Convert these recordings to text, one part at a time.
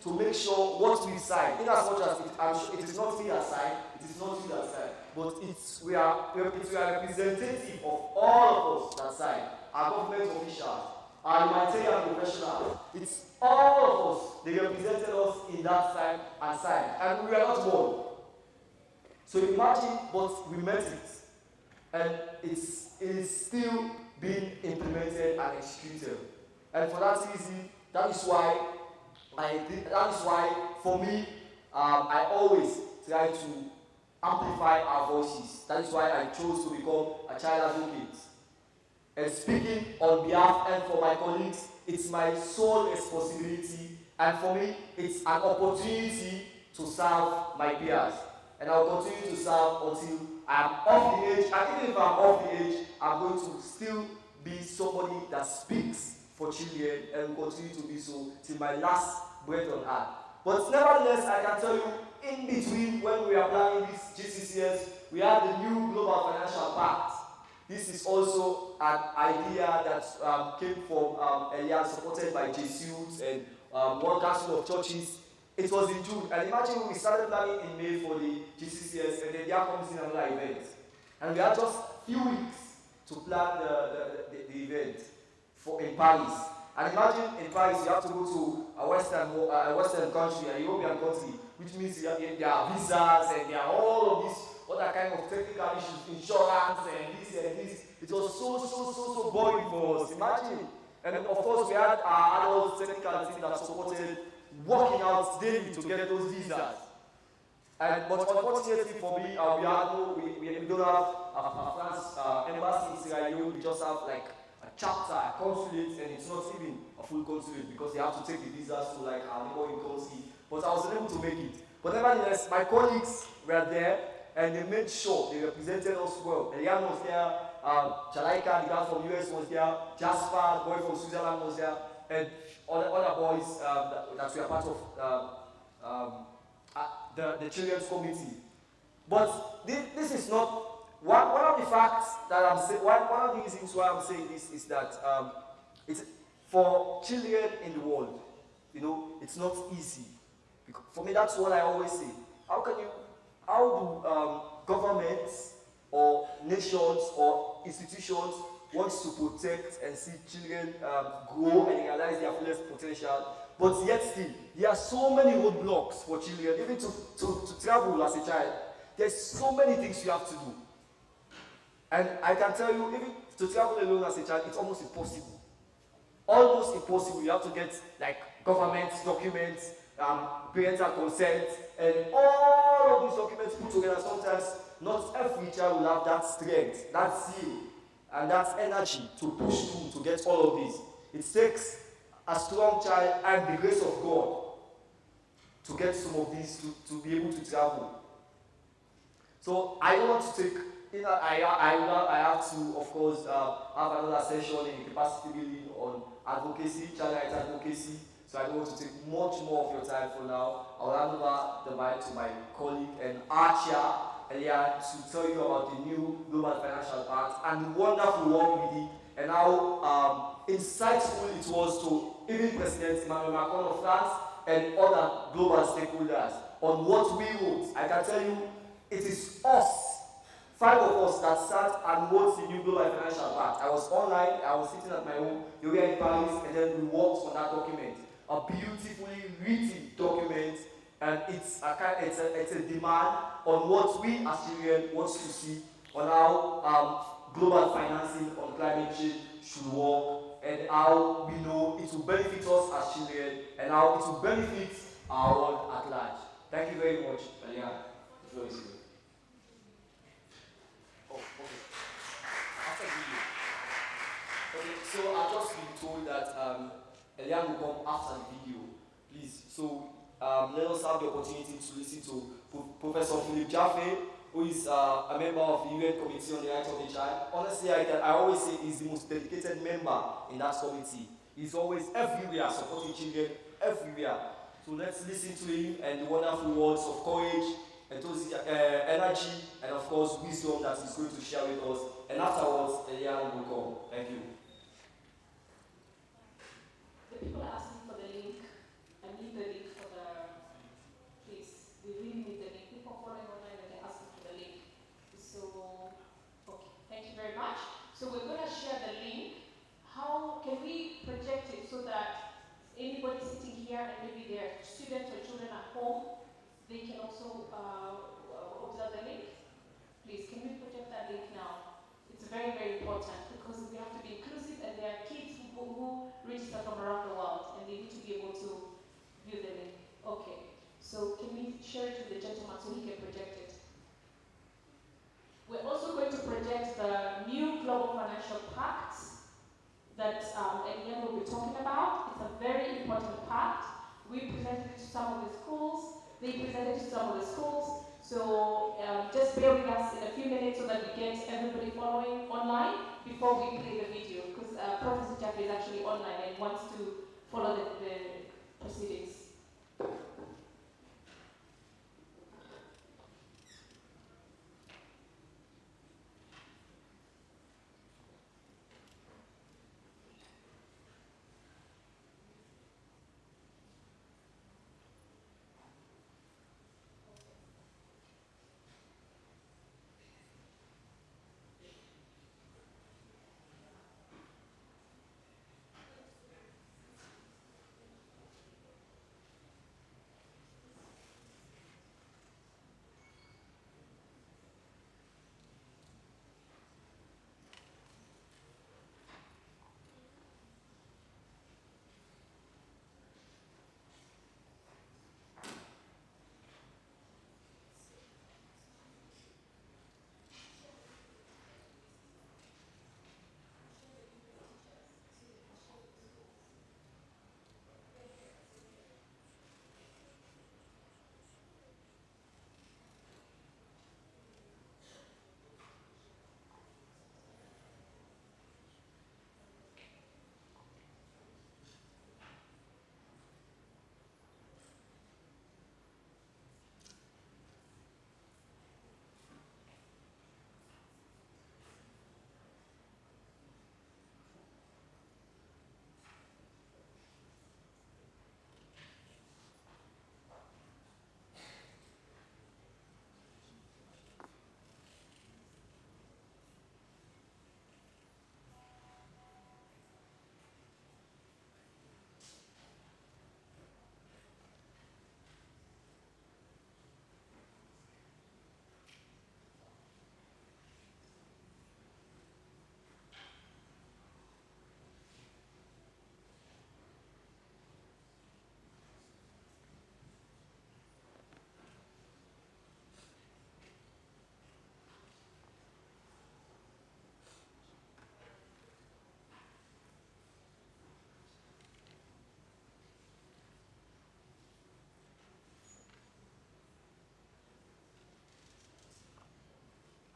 to make sure what we sign, in as much as it is not me that sign, it is not you that sign, but we are representative of all of us that sign, our government officials, our humanitarian professionals. It's all of us. They represented us in that time and sign, and we were not one. So imagine, but we met it, and it is still being implemented and executed. And for that reason, that is why for me, I always try to amplify our voices. That is why I chose to become a child advocate. And speaking on behalf and for my colleagues, it's my sole responsibility, and for me, it's an opportunity to serve my peers. And I'll continue to serve until I'm off the age, and even if I'm off the age, I'm going to still be somebody that speaks for children and will continue to be so till my last breath on earth. But nevertheless, I can tell you, in between when we are planning these GCCS, we have the new Global Financial Pact. This is also an idea that came from Elian, supported by JCUs and World Council of Churches. It was in June, and imagine we started planning in May for the GCCS, and then there comes in another event. And we had just a few weeks to plan the event in Paris. And imagine in Paris, you have to go to a Western country, a European country, which means there are visas and there are all of these other kind of technical issues, insurance and this. It was so boring for us. Imagine. And of course, we had our adult technical team that supported working out daily to get those visas. But unfortunately for me, we don't have a France embassy in Sierra Leone. We just have like a chapter, a consulate, and it's not even a full consulate because they have to take the visas to like our neighboring country. But I was unable to make it. But nevertheless, my colleagues were there, and they made sure they represented us well. Elian was there, Jalaika, the guy from US was there, Jasper, the boy from Switzerland was there, and other boys that were part of the children's committee. But this is not one of the facts that I'm saying. One of the reasons why I'm saying this is that it's for children in the world. It's not easy. For me, that's what I always say. How do governments or nations or institutions want to protect and see children grow and realize their fullest potential, but yet still, there are so many roadblocks for children, even to travel as a child. There's so many things you have to do. And I can tell you, even to travel alone as a child, it's almost impossible. Almost impossible. You have to get like government documents, parental consent, and all of these documents put together. Sometimes not every child will have that strength, that zeal, and that energy to push through to get all of these. It takes a strong child and the grace of God to get some of these to be able to travel. So I don't want to take, I have to, of course, have another session in capacity building on advocacy, child rights advocacy. So I don't want to take much more of your time for now. I'll hand over the mic to my colleague and our chair, Elia, to tell you about the new Global Financial Pact and the wonderful work we did and how insightful it was to even President Emmanuel Macron of France and other global stakeholders on what we wrote. I can tell you, it is us, 5 of us, that sat and wrote the new Global Financial Pact. I was online, I was sitting at my home, you were in Paris, and then we worked on that document. A beautifully written document, and it's a demand on what we as children want to see on how global financing on climate change should work, and how we know it will benefit us as children, and how it will benefit our world at large. Thank you very much, Elian. The floor is yours. Oh, okay. After video. Okay, so I've just been told that Elian will come after the video, please. So let us have the opportunity to listen to Professor Philip Jaffe, who is a member of the UN Committee on the Rights of the Child. Honestly, I always say he's the most dedicated member in that committee. He's always everywhere, supporting children everywhere. So let's listen to him and the wonderful words of courage, energy, and of course wisdom that he's going to share with us. And afterwards, Elian will come. Thank you. The people are asking for the link. I need the link for that anybody sitting here and maybe their students or children at home, they can also observe the link. Please, can we project that link now? It's very, very important because we have to be inclusive, and there are kids who register from around the world, and they need to be able to view the link. Okay, so can we share it with the gentleman so he can project it? We're also going to project the new Global Financial Pact that Eliane will be talking about. It's a very important pact. We presented it to some of the schools. They presented it to some of the schools. So just bear with us in a few minutes so that we get everybody following online before we play the video, because Professor Jeffrey is actually online and wants to follow the proceedings.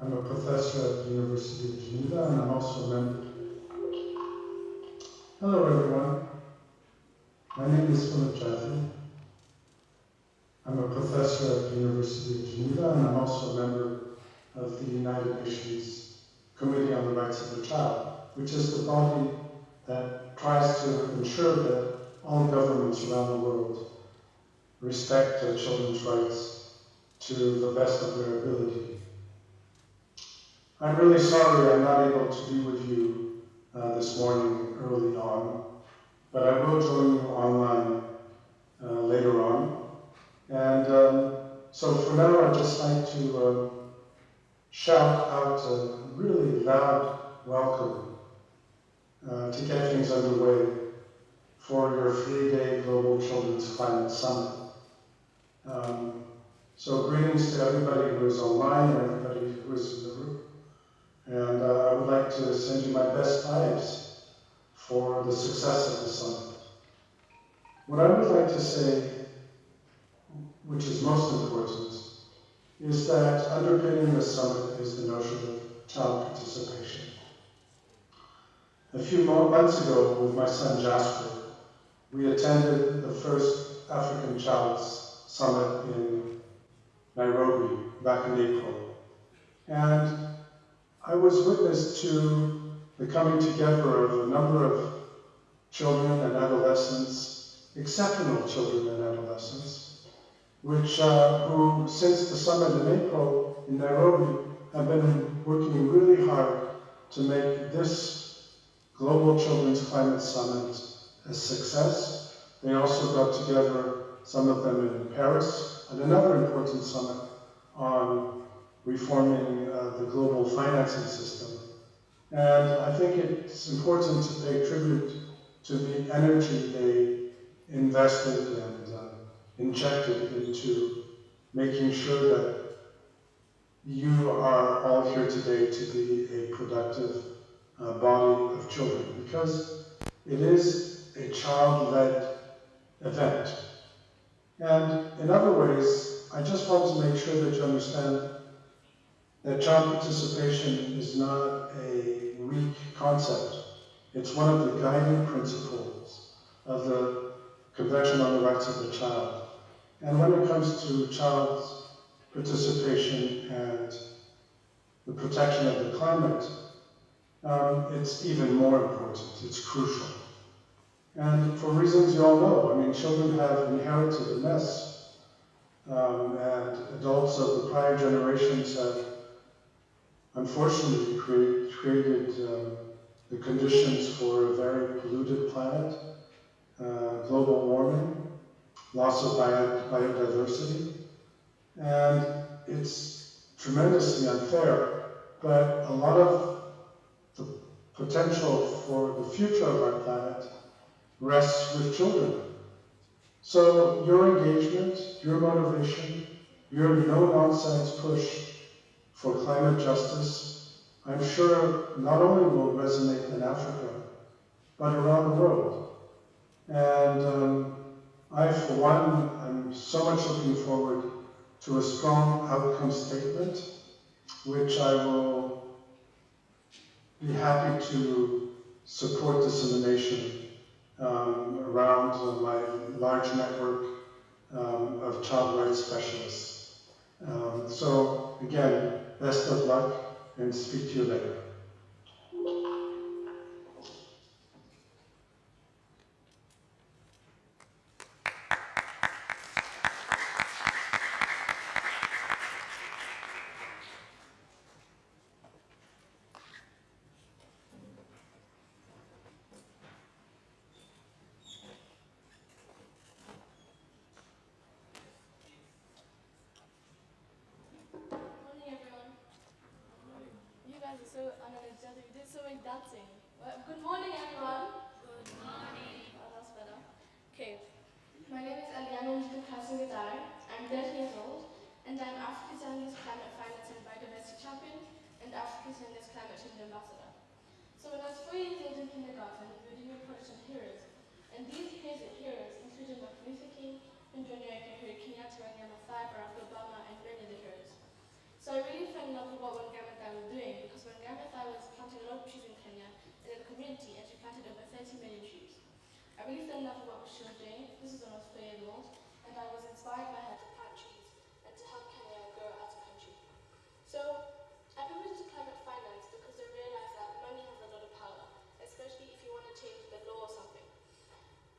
I'm a professor at the University of Geneva, and I'm also a member. Hello, everyone. My name is Philip Jaffe. I'm a professor at the University of Geneva, and I'm also a member of the United Nations Committee on the Rights of the Child, which is the body that tries to ensure that all governments around the world respect children's rights to the best of their ability. I'm really sorry I'm not able to be with you this morning early on, but I will join you online later on. And so for now, I'd just like to shout out a really loud welcome to get things underway for your 3-day Global Children's Climate Summit. So greetings to everybody who is online and everybody who is in the room. And I would like to send you my best vibes for the success of the summit. What I would like to say, which is most important, is that underpinning the summit is the notion of child participation. A few months ago, with my son Jasper, we attended the first African Child's Summit in Nairobi back in April. And I was witness to the coming together of a number of children and adolescents, exceptional children and adolescents, which who since the summit in April in Nairobi have been working really hard to make this Global Children's Climate Summit a success. They also got together, some of them in Paris, at another important summit on reforming the global financing system. And I think it's important to pay tribute to the energy they invested and injected into making sure that you are all here today to be a productive body of children, because it is a child-led event. And in other ways, I just want to make sure that you understand that child participation is not a weak concept. It's one of the guiding principles of the Convention on the Rights of the Child. And when it comes to child's participation and the protection of the climate, it's even more important, it's crucial. And for reasons you all know, I mean, children have inherited a mess, and adults of the prior generations have unfortunately created the conditions for a very polluted planet, global warming, loss of biodiversity, and it's tremendously unfair, but a lot of the potential for the future of our planet rests with children. So your engagement, your motivation, your no-nonsense push for climate justice, I'm sure not only will resonate in Africa, but around the world. And I, for one, am so much looking forward to a strong outcome statement, which I will be happy to support dissemination around my large network of child rights specialists. So again, best of luck and speak to you later. Morning, everyone. You guys are so unenergetic. You did so much dancing. Well, good morning, everyone. Good morning. Oh, that's better. Okay. My name is Aliana Kasingadar. I'm 30 years old, and I'm Africa's youngest climate finance and biodiversity champion, and Africa's youngest climate change ambassador. So when I was 4 years old in kindergarten, we were doing a project on heroes. And these heroes included Martin Luther King, John Uhuru Kenyatta, Wangari Maathai, Barack Obama, and many other heroes. So I really fell in love with what Wangari Maathai was doing, because Wangari Maathai was planting a lot of trees in Kenya and in the community, and she planted over 30 million trees. I really fell in love with what she was doing. This is when I was 4 years old, and I was inspired by her to plant trees and to help Kenya grow as a country. So I pivoted to climate finance because I realized that money has a lot of power, especially if you want to change the law or something.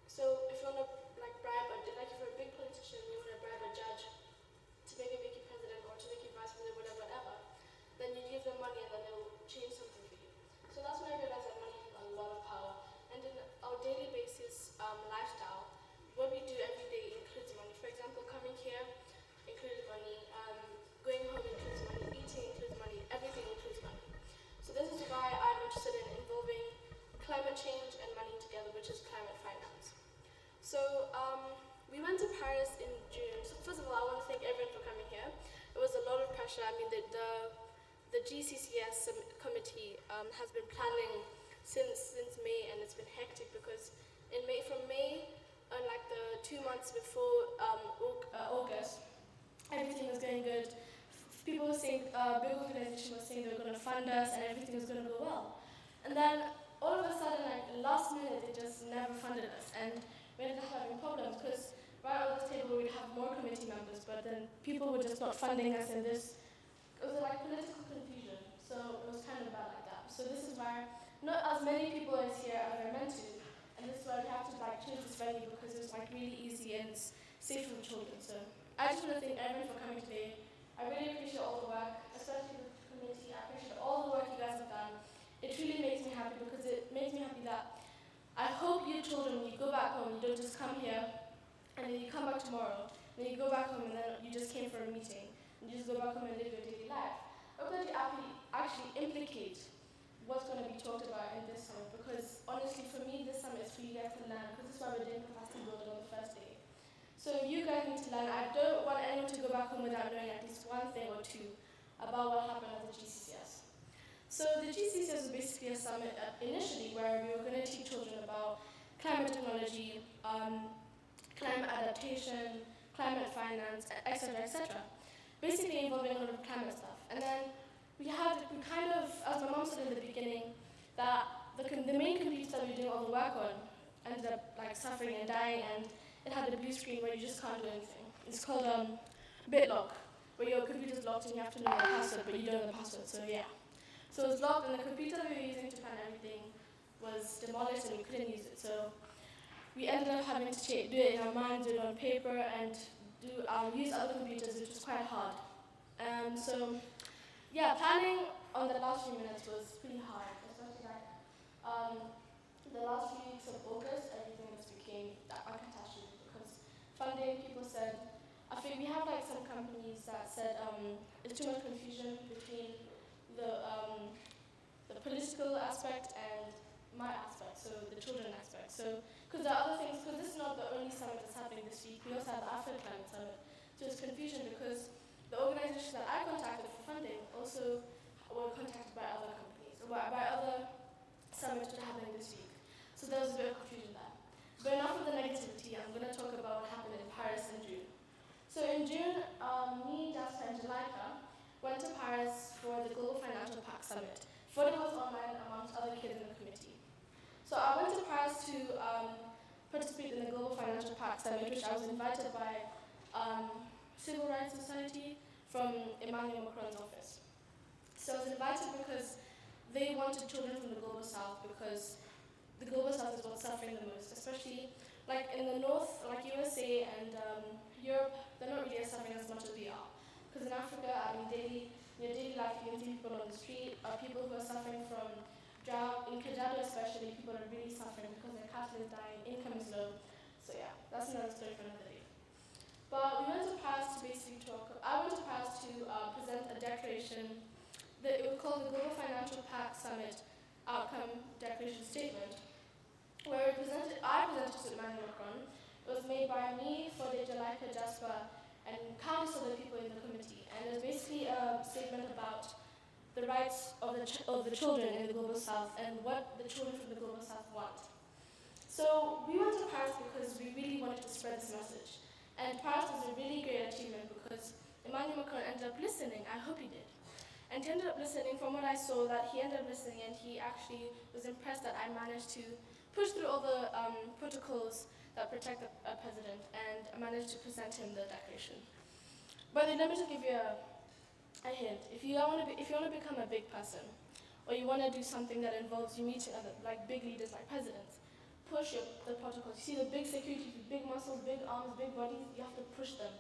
So if you want to bribe, or if you're a big politician, you want to bribe a judge to maybe make you president or to make you vice president, whatever, then you give them money and then they'll change something for you. So that's when I realized that money has a lot of power. And in our daily basis lifestyle, what we do every day includes money. For example, coming here includes money, going home includes money, eating includes money, everything includes money. So this is why I'm interested in involving climate change and money together, which is climate finance. So we went to Paris in June. So first of all, I want to thank everyone for coming here. It was a lot of pressure. I mean, the GCCS committee has been planning since May, and it's been hectic because from May, the 2 months before August, everything was going good. People were saying, big organizations were saying they were going to fund us and everything was going to go well. And then all of a sudden, last minute, they just never funded us. And we ended up having problems because right on this table we'd have more committee members, but then people were just not funding us, and it was political confusion. So it was kind of bad like that. So this is why not as many people are here as they're meant to, and this is why we have to change this venue, because it's really easy and it's safe for the children. So I just want to thank everyone for coming today. I really appreciate all the work, especially the committee. I appreciate all the work you guys have done. It really makes me happy, because it makes me happy that I hope you children, when you go back home, you don't just come here, and then you come back tomorrow, then you go back home and then you just came for a meeting, and you just go back home and live your daily life. I'm going to actually implicate what's going to be talked about in this summit, because honestly for me this summit is for you guys to learn, because this is why we're doing capacity building on the first day. So you guys need to learn. I don't want anyone to go back home without knowing at least one thing or two about what happened at the GCCS. So the GCCS was basically a summit initially where we were going to teach children about climate technology, climate adaptation, climate finance, etc., etc. Basically involving a lot of climate stuff. And then we kind of, as my mom said in the beginning, that the main computer that we were doing all the work on ended up like suffering and dying, and it had a blue screen where you just can't do anything. It's called BitLock, where your computer's locked and you have to know the password, but you don't know the password, so yeah. So it was locked, and the computer we were using to plan everything was demolished and we couldn't use it. So we ended up having to do it in our minds, do it on paper, and use other computers, which was quite hard. So yeah, planning on the last few minutes was pretty hard, especially like the last few weeks of August, everything just became a catastrophe because funding, people said, I think we have like some companies that said there's too much confusion between the political aspect and my aspect, so the children aspect. So, because there are other things, because this is not the only summit that's happening this week, we also have the Africa Climate Summit. So there's confusion because the organizations that I contacted for funding also were contacted by other companies, or by other summits that are happening this week. So there was a bit of confusion there. But enough of the negativity, I'm going to talk about what happened in Paris in June. So in June, me, Jasper, and Jalika went to Paris for the Global Financial Pact Summit. Voting was online amongst other kids in the committee. So I went to Paris to participate in the Global Financial Pact Summit, which I was invited by Civil Rights Society from Emmanuel Macron's office. So I was invited because they wanted children from the Global South, because the Global South is what's suffering the most, especially like in the North, like USA and Europe, they're not really suffering as much as we are. Because in Africa, I mean, in your daily life, you can see people on the street, people who are suffering from drought. In Kajiado especially, people are really suffering because their cattle is dying, income is low. So yeah, that's another story for another day. But we went to Paris to basically I went to Paris to present a declaration that it was called the Global Financial Pact Summit Outcome Declaration Statement, where I presented to Emmanuel Macron. It was made by me, Fode, Jalika, Jasper, and countless other people in the committee. And it was basically a statement about the rights of the children in the Global South and what the children from the Global South want. So we went to Paris because we really wanted to spread this message. And Paris was a really great achievement because Emmanuel Macron ended up listening. I hope he did. And he ended up listening. From what I saw, that he ended up listening, and he actually was impressed that I managed to push through all the protocols that protect a president, and I managed to present him the declaration. But let me just give you a hint. If you want to become a big person, or you want to do something that involves you meeting other like big leaders like presidents, push the protocols. You see the big security, big muscles, big arms, big bodies, you have to push them.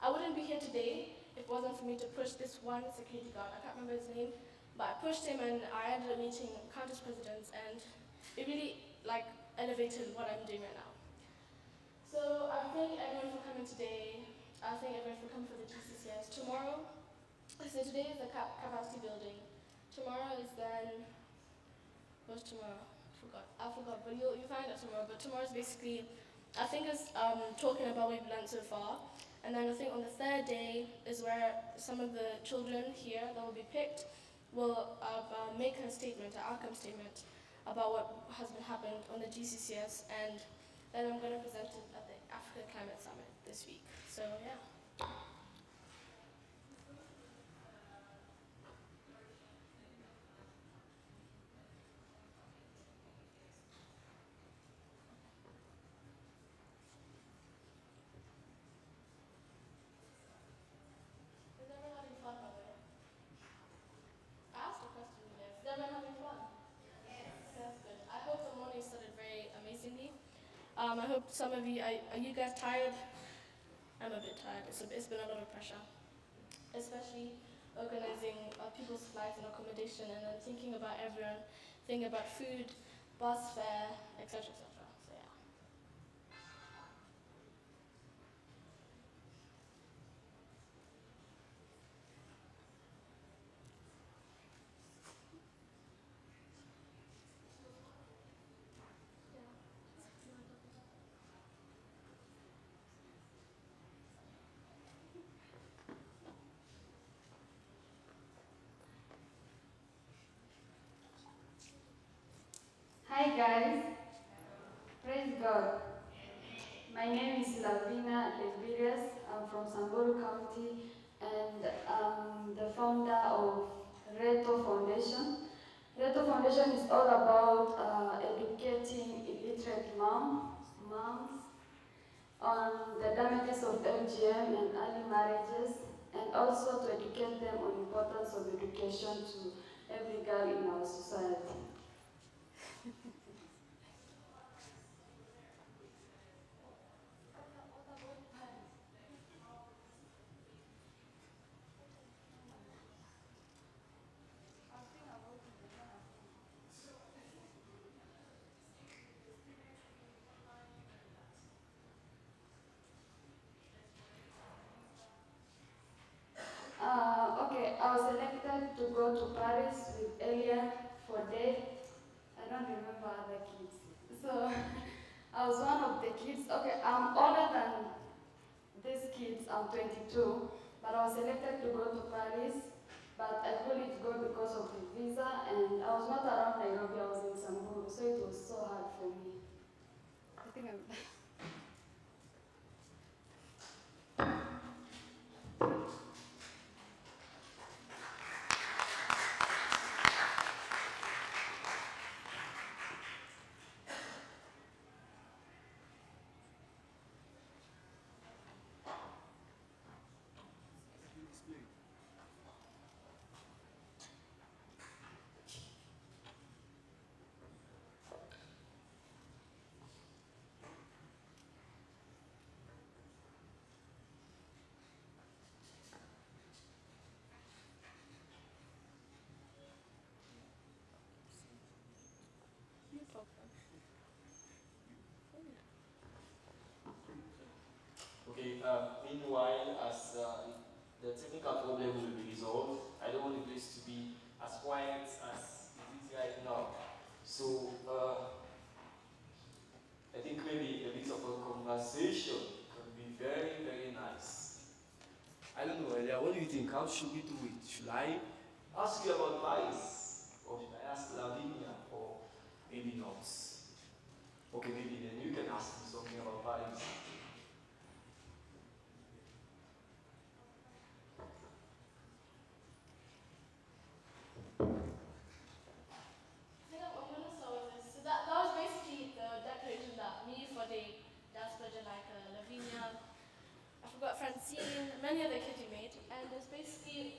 I wouldn't be here today if it wasn't for me to push this one security guard. I can't remember his name, but I pushed him and I ended up meeting countless presidents, and it really like elevated what I'm doing right now. So I thank everyone for coming today. I thank everyone for coming for the GCCS. Tomorrow, so today is the capacity building. Tomorrow is then, what's tomorrow? I forgot, but you'll find out tomorrow. But tomorrow's basically, I think it's talking about what we've learned so far. And then I think on the third day is where some of the children here that will be picked will make a statement, an outcome statement about what has been happened on the GCCS. And then I'm going to present it at the Africa Climate Summit this week. So yeah. I hope some of you, are you guys tired? I'm a bit tired. It's been a lot of pressure, especially organizing people's flights and accommodation, and then thinking about everyone, thinking about food, bus fare, etc., etc. So yeah. Hi guys, praise God. My name is Lavina Lembilius. I'm from Samburu County and I'm the founder of Reto Foundation. Reto Foundation is all about educating illiterate moms on the damages of FGM and early marriages, and also to educate them on the importance of education to every girl in our society. Okay, I was selected to go to Paris with Elia for day. I don't remember other kids. So I was one of the kids. Okay, I'm older than these kids. I'm 22, but I was selected to go to Paris. But I couldn't go because of the visa, and I was not around Nairobi. I was in Samburu, so it was so hard for me. I think I'm. Okay, meanwhile, as the technical problem will be resolved, I don't want the place to be as quiet as it is right now. So, I think maybe a bit of a conversation could be very, very nice. I don't know, Elia, what do you think? How should we do it? Should I ask you about Paris? Or should I ask Lavinia? Or maybe not? Okay, maybe then you can ask me something about Paris. I'm gonna start with this. So that was basically the declaration that me for the dance project, like Lavinia, I forgot Francine, many other kids we made, and it's basically,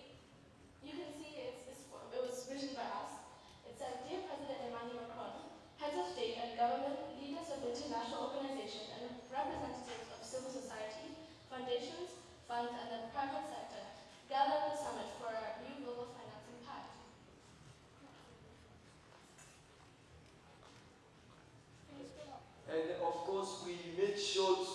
you can see it was written by us. It said, Dear President Emmanuel Macron, heads of state and government, leaders of international organizations, and representatives of civil society, foundations, funds, and the private sector gather at the summit for a new global financing pact. And of course, we made sure to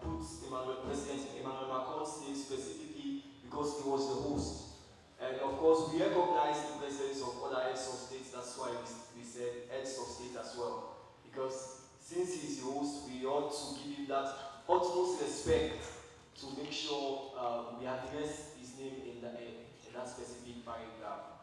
put President Emmanuel Macron's name specifically because he was the host. And of course, we recognize the presence of other heads of state. That's why we said heads of state as well. Because since he's the host, we ought to give him that utmost respect to make sure we address his name in that specific paragraph.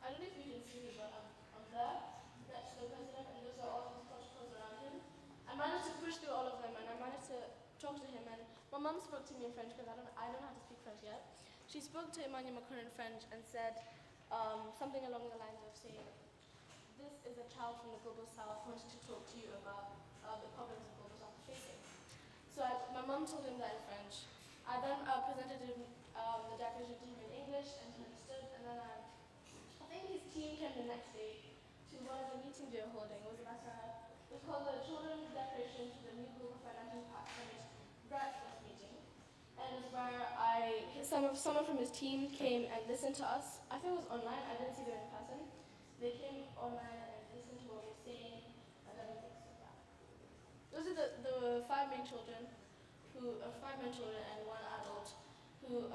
I don't know if you can see me, but I'm there, next to the president, and those are all his protocols around him. I managed to push through all of them, and I managed to talk to him. And my mom spoke to me in French because I don't know how to speak French yet. She spoke to Emmanuel Macron in French and said something along the lines of saying, "This is a child from the global south who wanted to talk to you about the problems the global south are facing." So my mom told him that in French. I then presented him the declaration to him in English, and he understood. And then I think his team came the next day to one of the meetings they were holding. It was called the Children's Declaration to the New Global Financial Pact Summit breakfast meeting. And it was where someone from his team came and listened to us. I think it was online. I didn't see them in person. They came online and listened to what we were saying and everything. So yeah, those are the five men children and one adult who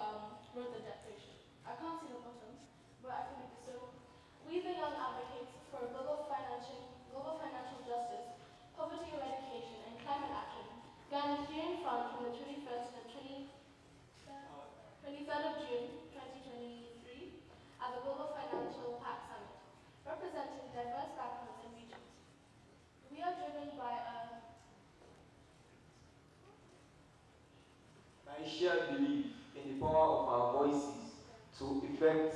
wrote the declaration. I can't see the bottom, but I can make it so. We the young advocates for global financial justice, poverty eradication, and climate action gathered here in front from the 21st to the 23rd of June 2023 at the Global Financial Pact Summit, a shared belief in the power of our voices to effect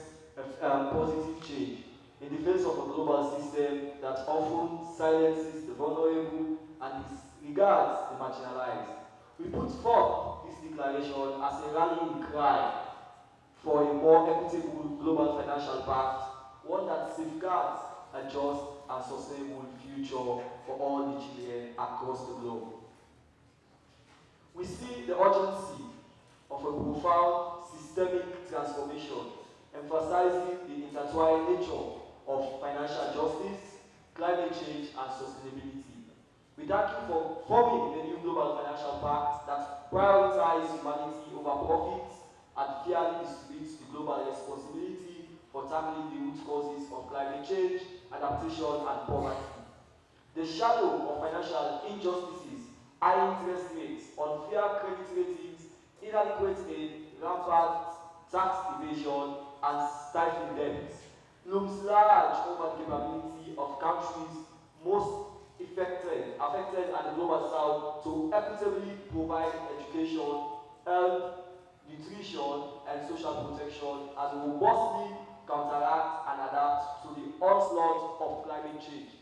positive change in the face of a global system that often silences the vulnerable and disregards the marginalized. We put forth this declaration as a rallying cry for a more equitable global financial pact, one that safeguards a just and sustainable future for all the children across the globe. We see the urgency of a profound systemic transformation, emphasizing the intertwined nature of financial justice, climate change, and sustainability. We thank you for forming the new Global Financial Pact that prioritizes humanity over profits and fairly distributes the global responsibility for tackling the root causes of climate change, adaptation, and poverty. The shadow of financial injustices, high interest rates, unfair credit ratings, inadequate aid, rampant tax evasion, and stifling debts looms large over the capability of countries most affected at the global south to equitably provide education, health, nutrition, and social protection and robustly counteract and adapt to the onslaught of climate change.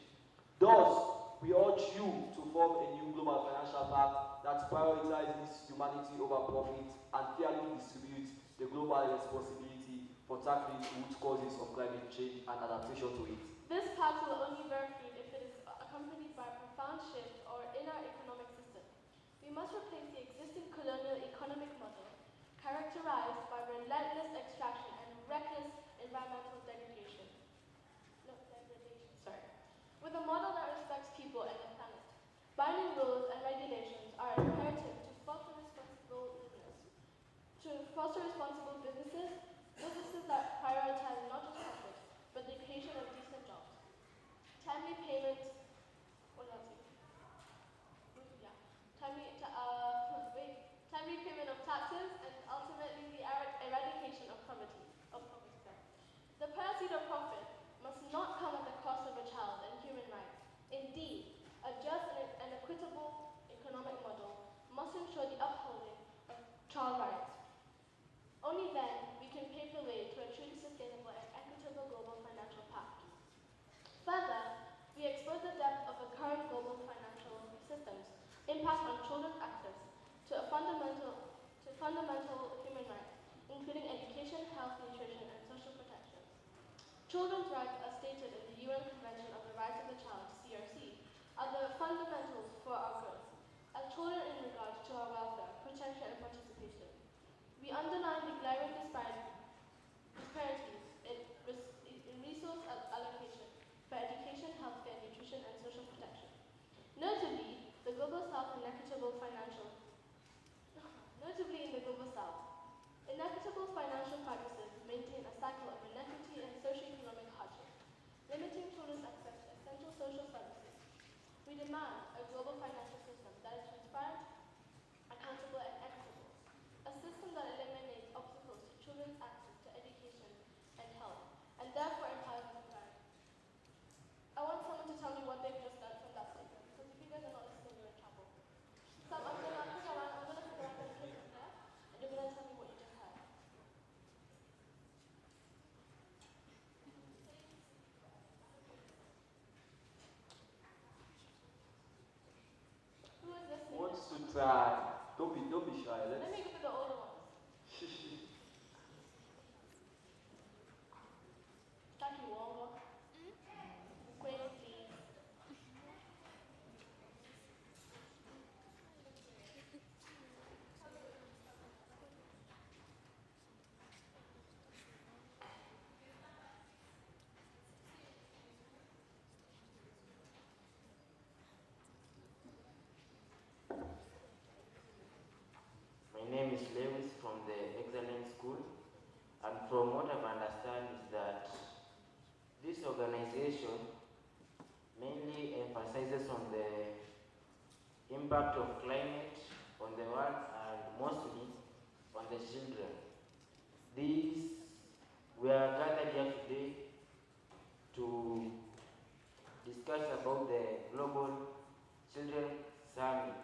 Thus, we urge you to form a new global financial pact that prioritizes humanity over profit and fairly distributes the global responsibility for tackling the root causes of climate change and adaptation to it. This pact will only bear fruit if it is accompanied by a profound shift in our economic system. We must replace the existing colonial economic model, characterized by relentless extraction and reckless environmental degradation. With a model that respects people and the planet. Binding rules and regulations are imperative to foster responsible businesses, businesses that prioritize not just profit, but the creation of decent jobs. Timely payment, yeah, timely payment of taxes, and ultimately the eradication of poverty. The pursuit of profit must not come at the cost of a child and human rights. Indeed, a just and equitable economic model must ensure the upholding of child rights. Only then we can pave the way to a truly sustainable and equitable global financial pact. Further, we expose the depth of the current global financial systems, impact on children's access to fundamental human rights, including education, health, nutrition, and social protection. Children's rights, as stated in the UN Convention on the Rights of the Child, CRC, are the fundamentals for our growth, as children in regard to our welfare, protection, and participation. We underline the glaring disparities in resource allocation for education, healthcare, nutrition, and social protection. Notably, in the Global South, inequitable financial practices maintain a cycle of inequity and socio-economic hardship, limiting children's access to essential social services. We demand a global financial system that is transparent, accountable, and equitable, a system that eliminates obstacles to children's access to education and health, and therefore empowers them to thrive. I want someone to tell me what they've just learned from that statement, because if you guys are not listening, you're in trouble. So I'm gonna pick a random clip from there, and you're gonna tell me what you just heard. Who is listening? Who wants to try? Don't be shy. Let me go for the older ones. Taki Wongo. Queen, please. My name is Lewis from the Excellence School, and from what I've understand is that this organization mainly emphasizes on the impact of climate on the world and mostly on the children. We are gathered here today to discuss about the Global Children Summit.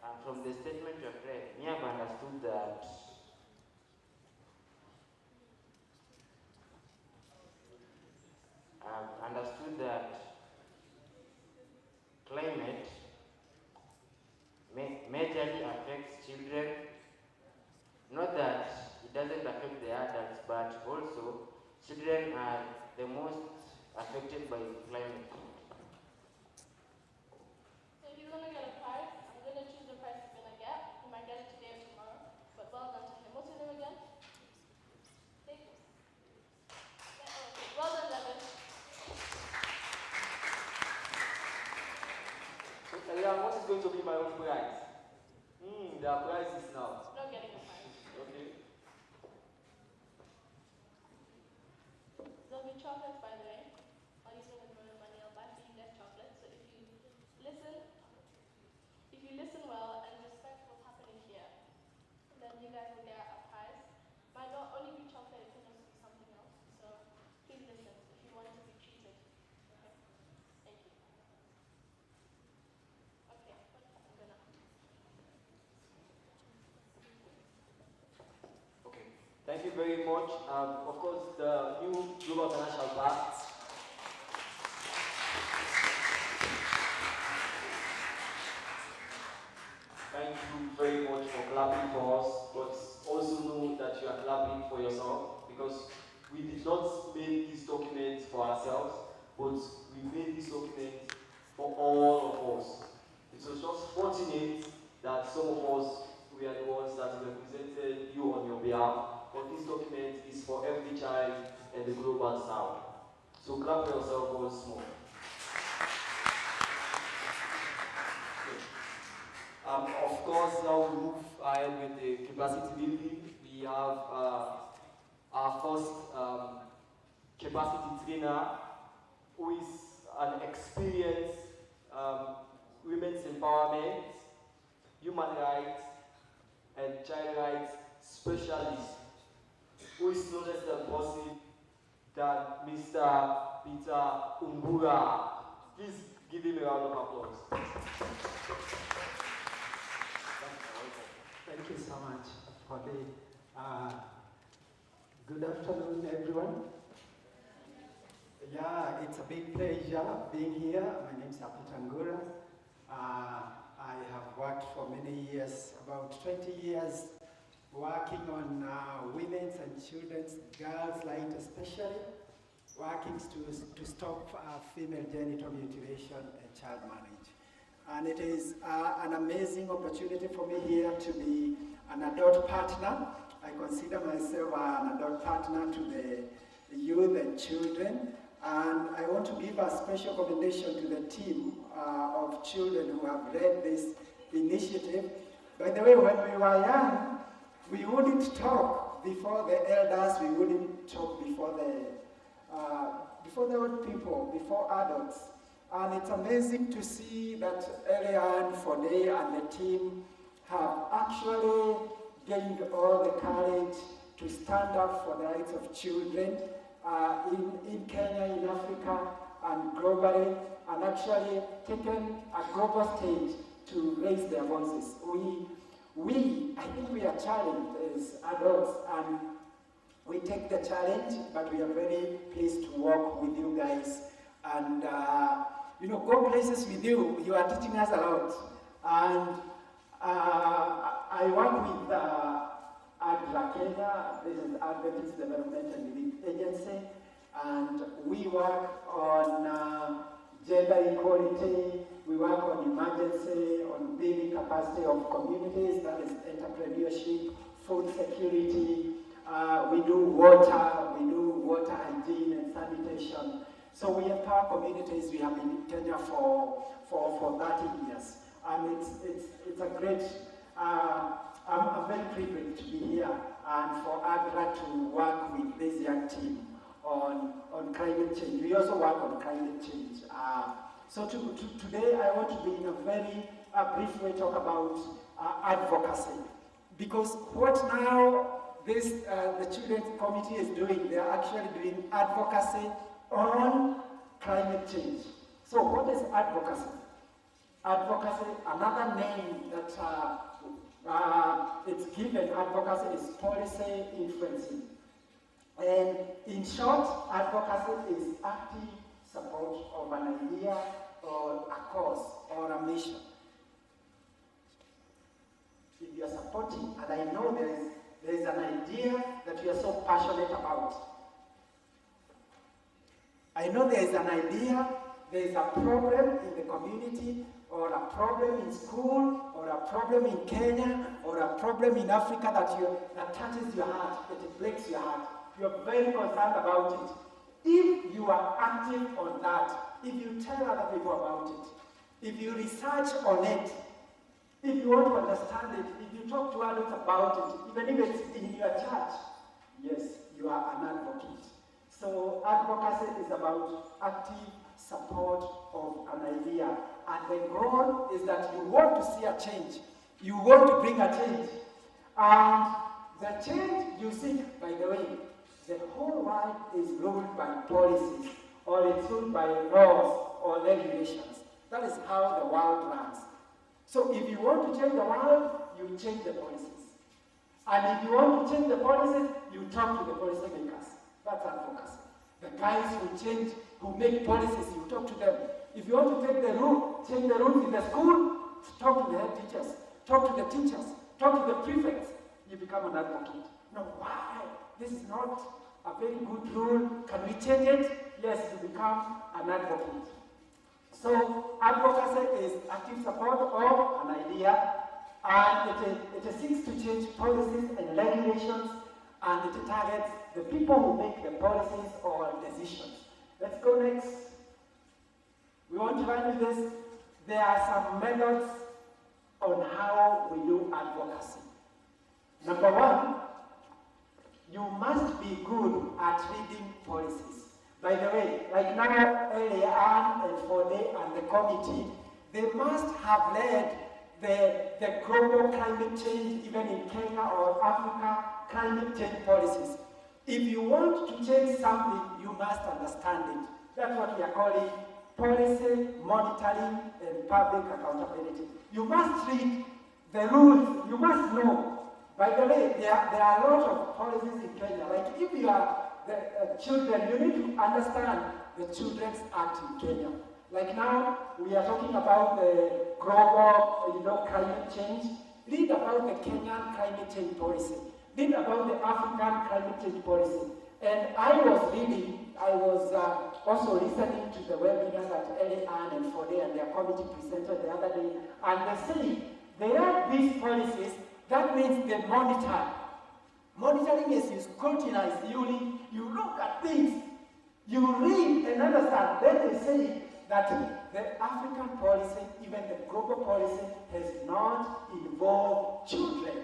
And from the statement you have read, that climate majorly affects children. Not that it doesn't affect the adults, but also children are the most affected by climate. So he's gonna get a prize. I'm gonna choose the prize he's gonna get. He might get it today or tomorrow. But well done to him. What's your name again? Thank you. Well done, Levin. Elian, what is going to be my own prize? There are prizes now. Not getting a prize. Okay. There'll be chocolates, by the way. I'll use some of the money. I'll buy for you guys chocolates. So if you listen well and respect what's happening here, then you guys will get a prize. Might not only be chocolate, it can also be something else. So please listen if you want to be treated. Okay? Thank you. Okay, I'm gonna. Okay. Thank you very much. Of course, the new Global Financial Pact. Thank you very much for clapping for us, but also know that you are clapping for yourself, because we did not make this document for ourselves, but we made this document for all of us. It was just fortunate that some of us were the ones that represented you on your behalf, but this document is for every child in the global south. So clap for yourself once more. Of course, now we move ahead with the capacity building. We have our first capacity trainer, who is an experienced women's empowerment, human rights, and child rights specialist, who is no less than person than Mr. Peter Umbura. Please give him a round of applause. Thank you so much for the good afternoon, everyone. Yeah, it's a big pleasure being here. My name is Peter Ngura. I have worked for many years, about 20 years, working on women's and children's, girls' rights especially, working to stop female genital mutilation and child marriage. And it is an amazing opportunity for me here to be an adult partner. I consider myself an adult partner to the youth and children. And I want to give a special commendation to the team of children who have led this initiative. By the way, when we were young, we wouldn't talk before the elders, we wouldn't talk before the old people, before adults. And it's amazing to see that Elian, Fode, and the team have actually gained all the courage to stand up for the rights of children in Kenya, in Africa, and globally, and actually taken a global stage to raise their voices. I think we are challenged as adults, and we take the challenge, but we are very pleased to work with you guys and go places with you. You are teaching us a lot. And I work with ADRA Kenya. This is Advocacy Development and Relief Agency. And we work on gender equality. We work on emergency, on building capacity of communities, that is entrepreneurship, food security. We do water hygiene and sanitation. So we empower communities. We have been in Kenya for 30 years. And it's a great, I'm very privileged to be here and for AGRA to work with this young team on climate change. We also work on climate change. So today I want to be in a very brief way talk about advocacy. Because what now the Children's Committee is doing, they are actually doing advocacy on climate change. So what is advocacy? Advocacy, another name that it's given advocacy is policy influencing. And in short, advocacy is active support of an idea or a cause or a mission. If you are supporting, and I know there is an idea that you are so passionate about. I know there is an idea, there is a problem in the community, or a problem in school, or a problem in Kenya, or a problem in Africa that touches your heart, that it breaks your heart. You're very concerned about it. If you are active on that, if you tell other people about it, if you research on it, if you want to understand it, if you talk to others about it, even if it's in your church, yes, you are an advocate. So advocacy is about active support of an idea. And the goal is that you want to see a change. You want to bring a change. And the change you seek, by the way, the whole world is ruled by policies, or it's ruled by laws or regulations. That is how the world runs. So if you want to change the world, you change the policies. And if you want to change the policies, you talk to the policy makers. That's advocacy. The guys who make policies, you talk to them. If you want to change the rules in the school, talk to the head teachers, talk to the teachers, talk to the prefects. You become an advocate. No, why? This is not a very good rule. Can we change it? Yes, you become an advocate. So advocacy is active support of an idea, and it seeks to change policies and regulations, and it targets the people who make the policies or decisions. Let's go next. We want to run with this. There are some methods on how we do advocacy. Number one, you must be good at reading policies. By the way, like now, Elian and Fode and the committee, they must have led the global climate change, even in Kenya or Africa, climate change policies. If you want to change something, you must understand it. That's what we are calling policy, monitoring, and public accountability. You must read the rules, you must know. By the way, there are a lot of policies in Kenya. Like if you are the children, you need to understand the Children's Act in Kenya. Like now, we are talking about the global, climate change. Read about the Kenyan climate change policy. Read about the African climate change policy. And I was also listening to the webinar that Elian and Fode and their committee presented the other day, and they say they have these policies. That means they monitor. Monitoring is you scrutinize, you look at things, you read and understand. Then they say that the African policy, even the global policy, has not involved children.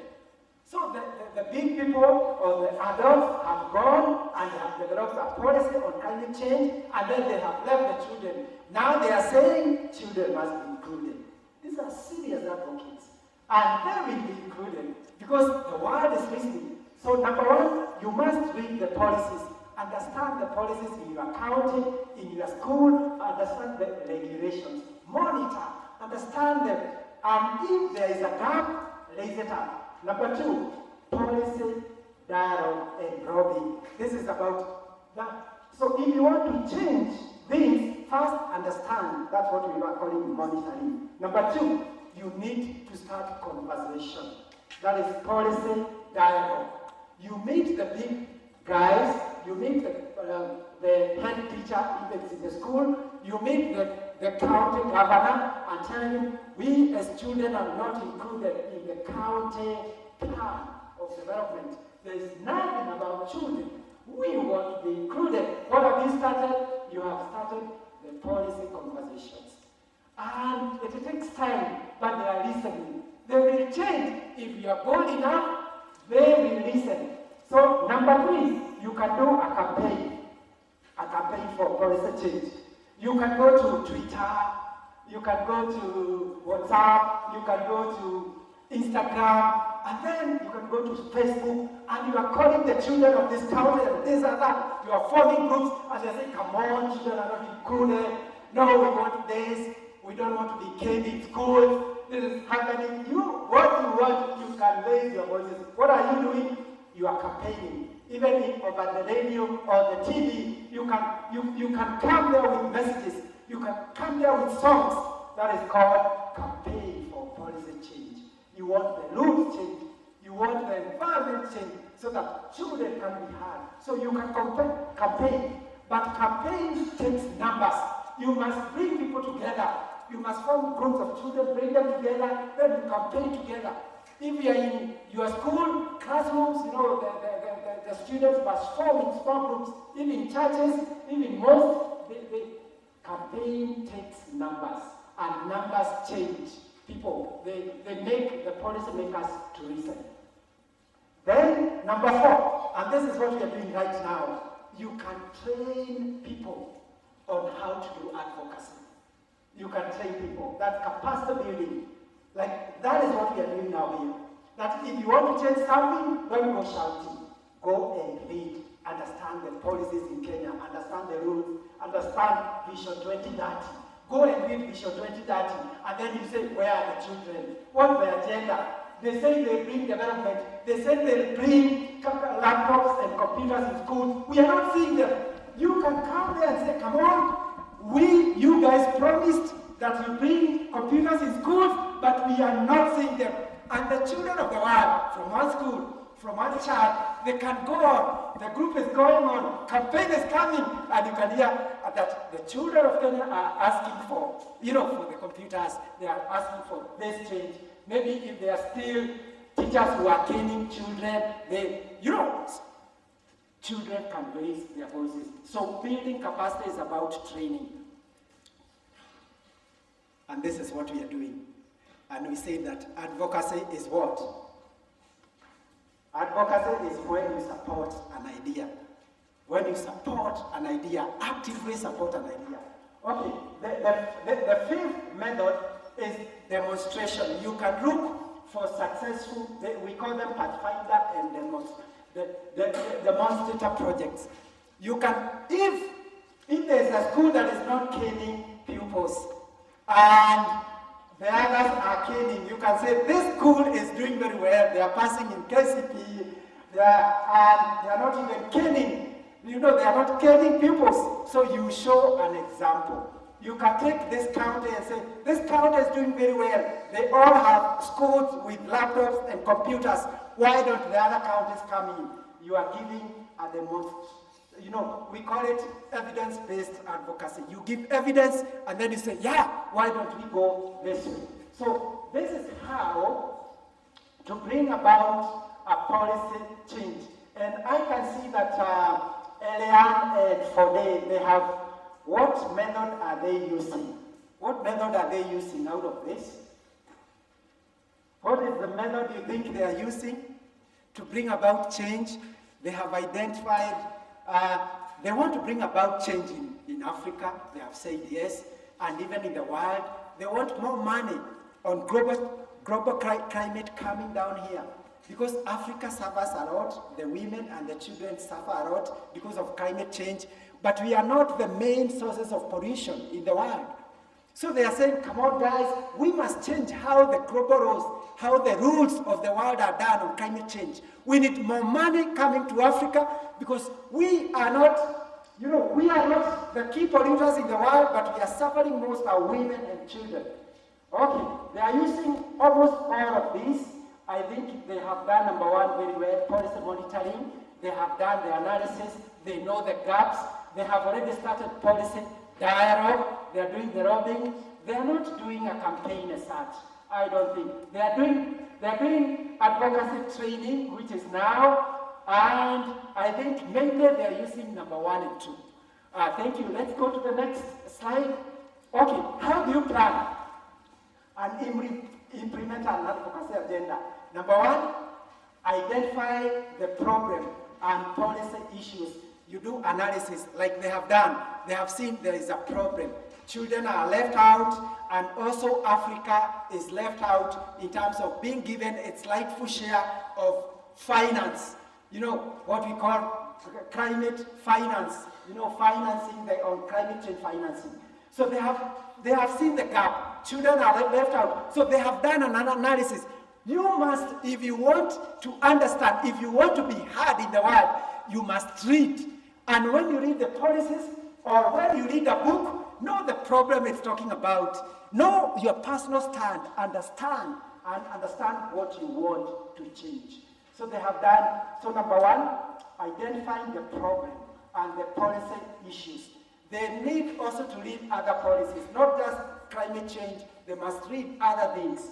So the big people or the adults have gone and have developed a policy on climate change, and then they have left the children. Now they are saying children must be included. These are serious advocates. And they will be included because the world is listening. So number one, you must read the policies. Understand the policies in your county, in your school, understand the regulations. Monitor, understand them. And if there is a gap, raise it up. Number two, policy, dialogue, and lobbying. This is about that. So if you want to change things, first understand. That's what we are calling monitoring. Number two, you need to start conversation. That is policy, dialogue. You meet the big guys, you meet the head teacher if it's in the school, you meet the county governor and tell him, we as children are not included in the county plan of development. There is nothing about children. We want to be included. What have you started? You have started the policy conversations. And it takes time, but they are listening. They will change. If you are bold enough, they will listen. So number three, you can do a campaign for policy change. You can go to Twitter, you can go to WhatsApp, you can go to Instagram, and then you can go to Facebook, and you are calling the children of this county and this and that. You are forming groups, and they say, come on, children are not included. No, we want this. We don't want to be caned in school. this is happening. What you want, you can raise your voices. What are you doing? You are campaigning. Even over the radio or the TV, you can come there with messages. You can come there with songs. That is called campaign for policy change. You want the rules change. You want the environment change so that children can be heard. So you can campaign. But campaign takes numbers. You must bring people together. You must form groups of children, bring them together, then you campaign together. If you are in your school, classrooms, the students must form in small groups. Even in churches, even in mosques, the campaign takes numbers. And numbers change people. They make the policymakers to listen. Then, number 4, and this is what we are doing right now, you can train people on how to do advocacy. You can train people. That's capacity building. Like, that is what we are doing now here. That if you want to change something, don't go shouting. Go and read. Understand the policies in Kenya. Understand the rules. Understand Vision 2030. Go and read Vision 2030. And then you say, where are the children? What's the agenda? They say they bring development. They say they bring laptops and computers in schools. We are not seeing them. You can come there and say, come on, you guys promised that you bring computers in schools, but we are not seeing them. And the children of the world, from one school, from one child, they can go on. The group is going on. Campaign is coming, and you can hear that the children of Kenya are asking for, for the computers. They are asking for this change. Maybe if there are still teachers who are caning children, children can raise their voices. So building capacity is about training. And this is what we are doing. And we say that advocacy is what? Advocacy is when you support an idea. When you support an idea, actively support an idea. Okay, the 5th method is demonstration. You can look for successful, we call them Pathfinder and demonstrator projects. You can, if there's a school that is not caning pupils, and the others are caning, you can say this school is doing very well, they are passing in KCP, they are not even caning. They are not caning pupils. So you show an example. You can take this county and say, this county is doing very well. They all have schools with laptops and computers. Why don't the other counties come in? You are giving at the most, we call it evidence-based advocacy. You give evidence and then you say, yeah, why don't we go this way? So this is how to bring about a policy change. And I can see that Elian and Fode, they have, what method are they using? What method are they using out of this? What is the method you think they are using to bring about change? They have identified, they want to bring about change in Africa. They have said yes, and even in the world. They want more money on global climate coming down here. Because Africa suffers a lot, the women and the children suffer a lot because of climate change, but we are not the main sources of pollution in the world. So they are saying, come on guys, we must change how the global rules, how the rules of the world are done on climate change. We need more money coming to Africa because we are not, we are not the key polluters in the world, but we are suffering most are women and children. Okay, they are using almost all of these. I think they have done, number 1, very well, policy monitoring. They have done the analysis. They know the gaps. They have already started policy dialogue. They are doing the lobbying. They are not doing a campaign as such. I don't think. They are doing advocacy training, which is now, and I think mainly they are using number 1 and 2. Thank you. Let's go to the next slide. Okay, how do you plan and implement an advocacy agenda? Number 1, identify the problem and policy issues. You do analysis like they have done. They have seen there is a problem. Children are left out, and also Africa is left out in terms of being given its rightful share of finance. What we call climate finance, financing on climate change financing. So they have they have seen the gap. Children are left out. So they have done an analysis. You must, if you want to understand, if you want to be heard in the world, you must read. And when you read the policies, or when you read a book, know the problem it's talking about. Know your personal stand, understand what you want to change. So they have done, so number one, identifying the problem and the policy issues. They need also to read other policies, not just climate change, they must read other things.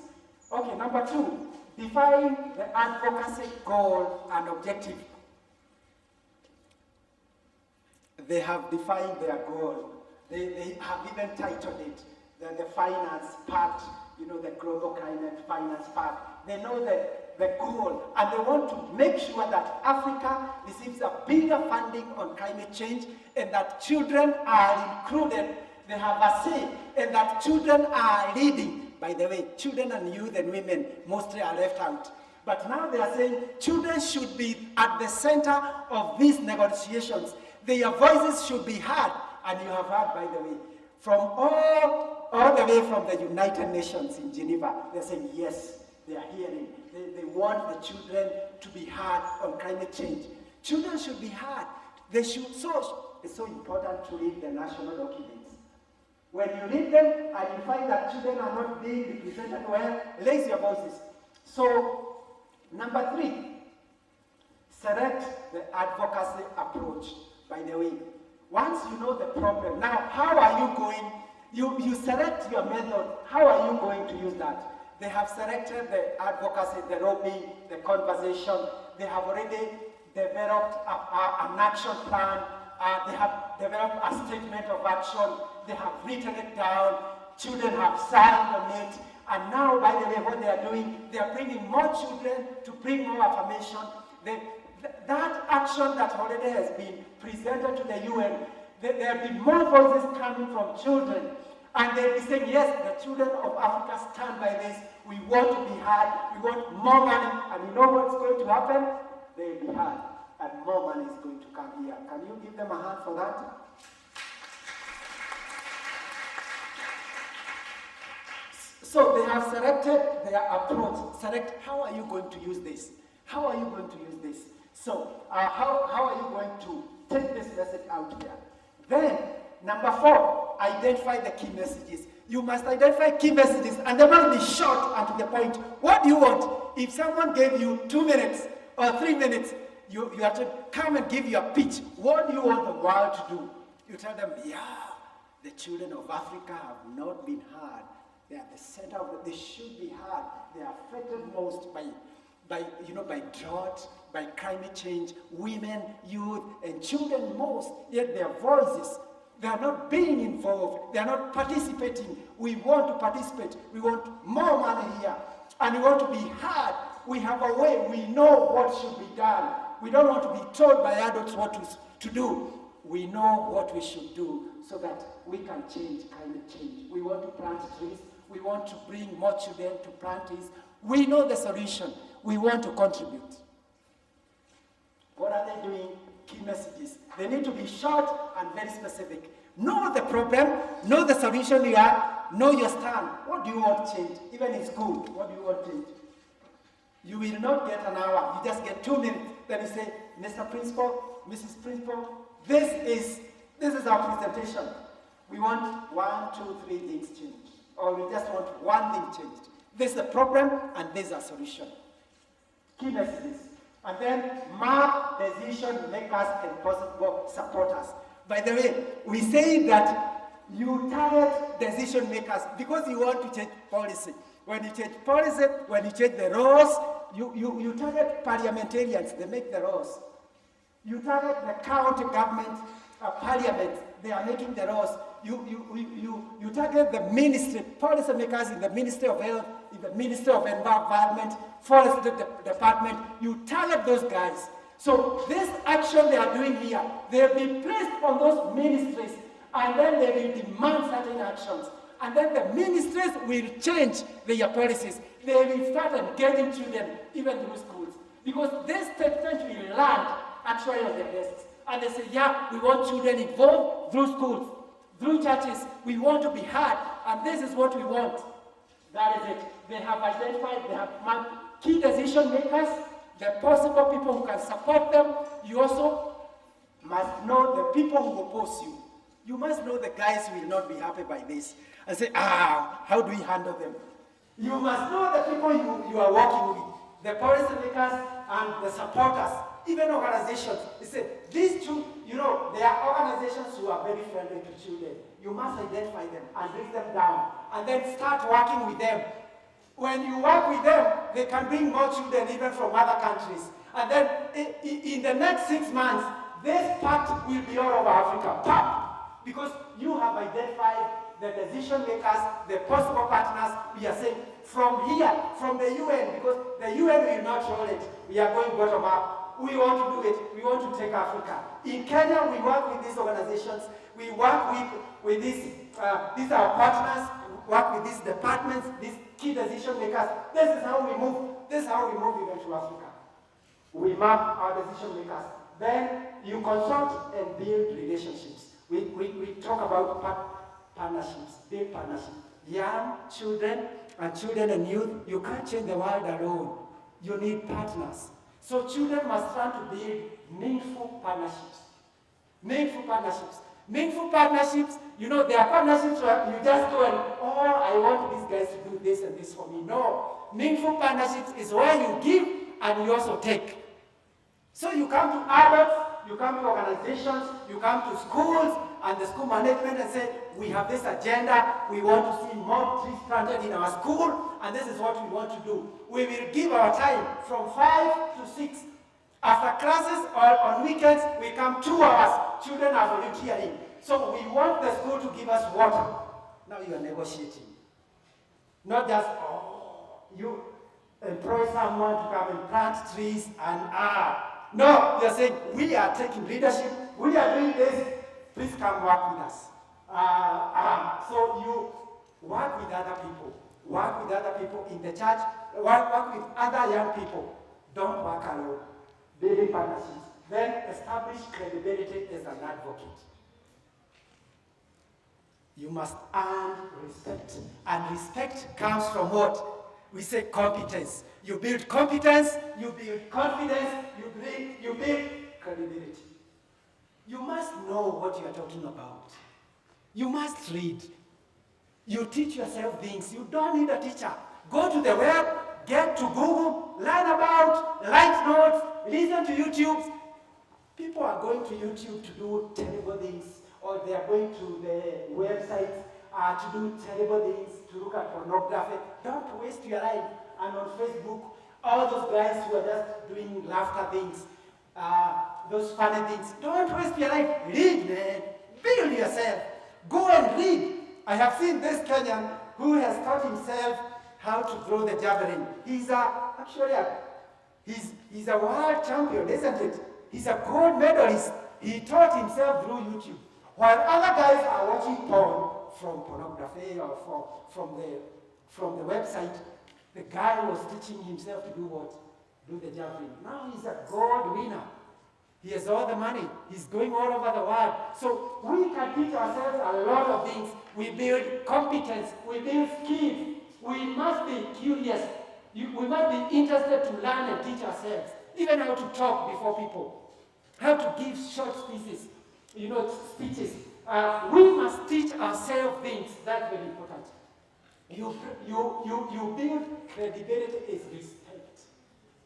Okay, number two, define the advocacy goal and objective. They have defined their goal. They have even titled it, the finance part, you know, the global climate finance part. They know the goal, and they want to make sure that Africa receives a bigger funding on climate change, and that children are included, they have a say, and that children are leading. By the way, children and youth and women mostly are left out. But now they are saying children should be at the center of these negotiations. Their voices should be heard, and you have heard, by the way, from all the way from the United Nations in Geneva. They're saying yes, they are hearing. They want the children to be heard on climate change. Children should be heard. They should. So it's so important to read the national documents. When you read them and you find that children are not being represented well, raise your voices. So number three, select the advocacy approach. By the way, once you know the problem, now how are you going? You select your method. How are you going to use that? They have selected the advocacy, the lobbying, the conversation. They have already developed an action plan. They have developed a statement of action. They have written it down. Children have signed on it. And now, by the way, what they are doing, they are bringing more children to bring more affirmation. That action that already has been presented to the UN, there will be more voices coming from children. And they'll be saying, yes, the children of Africa stand by this. We want to be heard. We want more money. And you know what's going to happen? They'll be heard. And more money is going to come here. Can you give them a hand for that? So they have selected their approach. Select, how are you going to use this? How are you going to use this? So how are you going to take this message out here? Then, number four, identify the key messages. You must identify key messages, and they must be short and to the point. What do you want? If someone gave you 2 minutes or 3 minutes, you have to come and give your pitch. What do you want the world to do? You tell them, yeah, the children of Africa have not been heard. They are the center of they should be heard. They are affected most by drought, by climate change, women, youth, and children most. Yet their voices, they are not being involved. They are not participating. We want to participate. We want more money here. And we want to be heard. We have a way. We know what should be done. We don't want to be told by adults what to do. We know what we should do so that we can change climate change. We want to plant trees. We want to bring more children to plant trees. We know the solution. We want to contribute. What are they doing? Key messages. They need to be short and very specific. Know the problem, know the solution you have, know your stand. What do you want changed? Even in school, what do you want changed? You will not get an hour. You just get 2 minutes. Then you say, Mr. Principal, Mrs. Principal, this is our presentation. We want 1, 2, 3 things changed. Or we just want one thing changed. This is the problem, and this is a solution. Key messages. And then mark decision makers and possible supporters. By the way, we say that you target decision makers because you want to change policy. When you change policy, when you change the laws, you target parliamentarians, they make the laws. You target the county government, parliament, they are making the laws. You target the ministry, policy makers in the Ministry of Health, in the Ministry of Environment, Forest Department. You target those guys. So this action they are doing here, they'll be placed on those ministries, and then they will demand certain actions. And then the ministries will change their policies. They will start engaging children even through schools. Because this statement will land actually on their desks. And they say, yeah, we want children involved through schools, through churches. We want to be heard. And this is what we want. That is it. They have identified, they have marked key decision makers, the possible people who can support them. You also must know the people who oppose you. You must know the guys who will not be happy by this and say, how do we handle them? You must know the people you are working with, the policy makers and the supporters, even organizations. They say, these two, there are organizations who are very friendly to children. You must identify them and bring them down and then start working with them. When you work with them, they can bring more children even from other countries. And then in the next 6 months, this pact will be all over Africa. Pact! Because you have identified the decision makers, the possible partners. We are saying from here, from the UN, because the UN will not roll it. We are going bottom up. We want to do it. We want to take Africa. In Kenya, we work with these organizations. We work with these are partners. We work with these departments, these key decision makers. This is how we move. This is how we move even to Africa. We map our decision makers. Then you consult and build relationships. We talk about partnerships, build partnerships. Young children and youth, you can't change the world alone. You need partners. So children must learn to build meaningful partnerships. Meaningful partnerships. Meaningful partnerships, there are partnerships where you just go and, I want these guys to do this and this for me. No. Meaningful partnerships is where you give and you also take. So you come to adults, you come to organizations, you come to schools and the school management and say, we have this agenda, we want to see more trees planted in our school, and this is what we want to do. We will give our time from 5 to 6. After classes or on weekends, we come 2 hours. Children are volunteering. So we want the school to give us water. Now you are negotiating. Not just, you employ someone to come and plant trees and No, they are saying, we are taking leadership, we are doing this, please come work with us. So you work with other people in the church, work with other young people. Don't work alone. Building partnerships. Then establish credibility as an advocate. You must earn respect. And respect comes from what? We say competence. You build competence, you build confidence, you build credibility. You must know what you are talking about. You must read. You teach yourself things. You don't need a teacher. Go to the web, get to Google, learn about, write notes, listen to YouTube. People are going to YouTube to do terrible things, or they are going to the websites to do terrible things, to look at pornography. Don't waste your life. And on Facebook, all those guys who are just doing laughter things, those funny things, don't waste your life. Read, man. Build yourself. Go and read. I have seen this Kenyan who has taught himself how to throw the javelin. He's a world champion, isn't it? He's a gold medalist. He taught himself through YouTube. While other guys are watching porn from pornography or from the website, the guy was teaching himself to do what? Do the javelin. Now he's a gold winner. He has all the money. He's going all over the world. So we can teach ourselves a lot of things. We build competence. We build skills. We must be curious. We must be interested to learn and teach ourselves. Even how to talk before people. How to give short speeches. Speeches. We must teach ourselves things. That's very important. You build credibility is respect.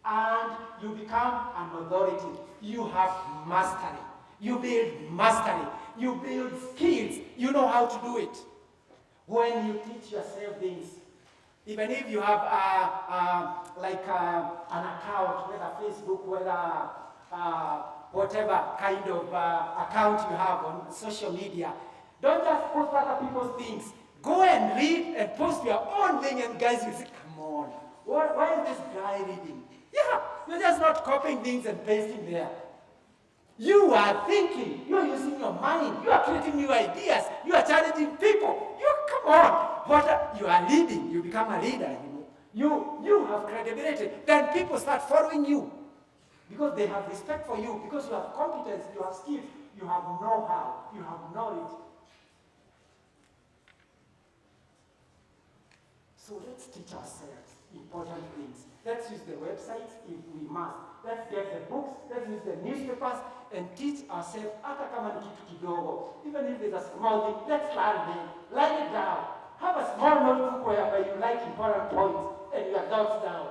And you become an authority. You have mastery. You build mastery. You build skills. You know how to do it. When you teach yourself things, even if you have an account, whether Facebook, whether whatever kind of account you have on social media, don't just post other people's things. Go and read and post your own thing, and guys will say, come on, why is this guy reading? Yeah, you're just not copying things and pasting there. You are thinking, you are using your mind, you are creating new ideas, you are challenging people. Come on, you are leading, you become a leader, You have credibility, then people start following you. Because they have respect for you, because you have competence, you have skills, you have know-how, you have knowledge. So let's teach ourselves important things. Let's use the websites if we must. Let's get the books, let's use the newspapers, and teach ourselves, hata kama ni kitu kidogo, even if there's a small thing, let's learn them, write it down. Have a small notebook whereby you write important points and your thoughts down.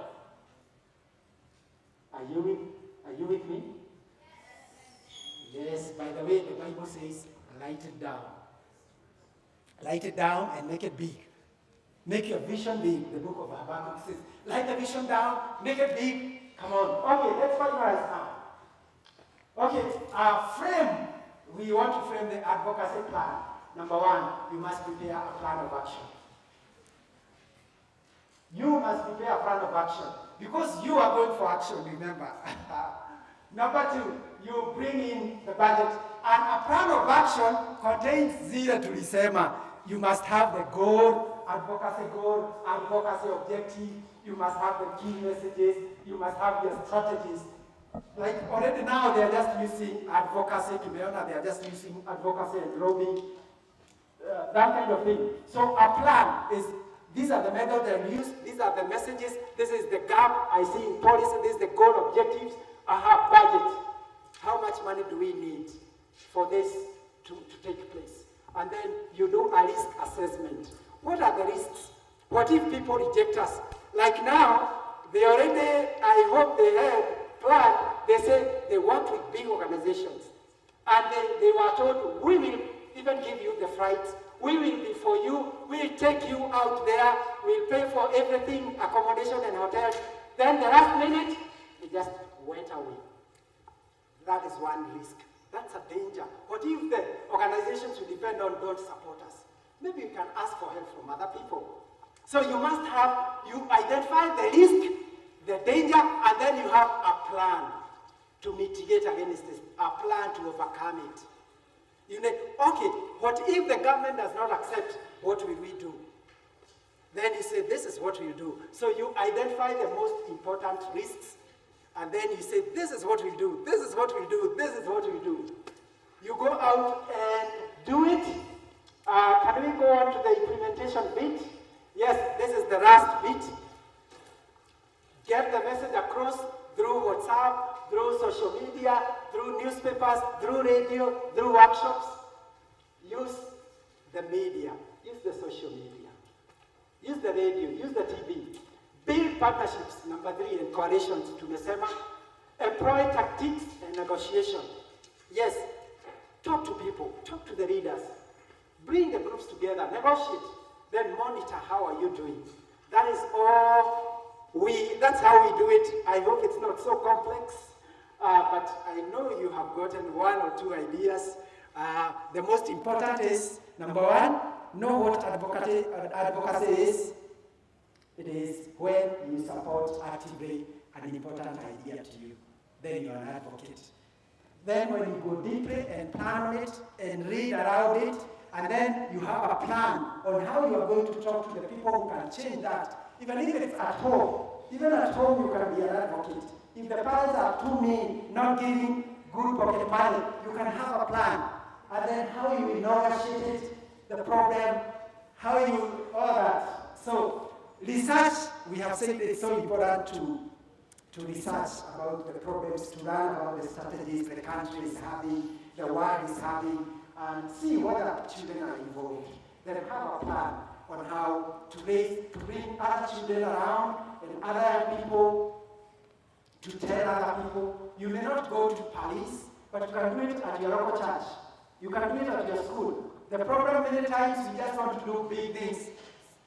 Are you with me? Yes, by the way, the Bible says, write it down. Write it down and make it big. Make your vision big. The book of Habakkuk says, write the vision down, make it big. Come on. Okay, let's finalize now. Okay, frame. We want to frame the advocacy plan. Number one, you must prepare a plan of action. You must prepare a plan of action. Because you are going for action, remember. Number two, you bring in the budget. And a plan of action contains zile tulisema. You must have the goal, advocacy objective. You must have the key messages. You must have your strategies. Like already now, they are just using advocacy. Tumeona they are just using advocacy and lobbying. That kind of thing. So a plan is, these are the methods that we use, these are the messages, this is the gap I see in policy, this is the goal objectives. I have budget. How much money do we need for this to take place? And then you do a risk assessment. What are the risks? What if people reject us? Like now, they already, I hope they had planned, they say they work with big organizations. And they were told, we will even give you the flights. We will be for you. We'll take you out there. We'll pay for everything, accommodation and hotels. Then the last minute, it just went away. That is one risk. That's a danger. What if the organizations we depend on don't support us? Maybe you can ask for help from other people. So you must have, you identify the risk, the danger, and then you have a plan to mitigate against this, a plan to overcome it. You know, okay, what if the government does not accept, what will we do? Then you say, this is what we'll do. So you identify the most important risks, and then you say, this is what we'll do, this is what we'll do, this is what we'll do. You go out and do it. Can we go on to the implementation bit? Yes, this is the last bit. Get the message across through WhatsApp, through social media, through newspapers, through radio, through workshops. Use the media, use the social media, use the radio, use the TV. Build partnerships, number 3, and coalitions, tumesema. Employ tactics and negotiation. Yes, talk to people, talk to the leaders. Bring the groups together, negotiate, then monitor how are you doing. That is all that's how we do it. I hope it's not so complex, but I know you have gotten 1 or 2 ideas. The most important is, number 1, know what advocacy is. It is when you support actively an important idea to you. Then you're an advocate. Then when you go deeply and plan on it and read around it, and then you have a plan on how you are going to talk to the people who can change that. Even if it's at home. Even at home you can be an advocate. If the parents are too mean, not giving good pocket money, you can have a plan. And then how you will negotiate it, the problem, how you, all that. So research, we have said it's so important to research about the problems, to learn about the strategies the country is having, the world is having, and see whether children are involved. Then have a plan on how to bring other children around and other people, to tell other people. You may not go to Paris, but you can do it at your local church. You can do it at your school. The problem many times we just want to do big things.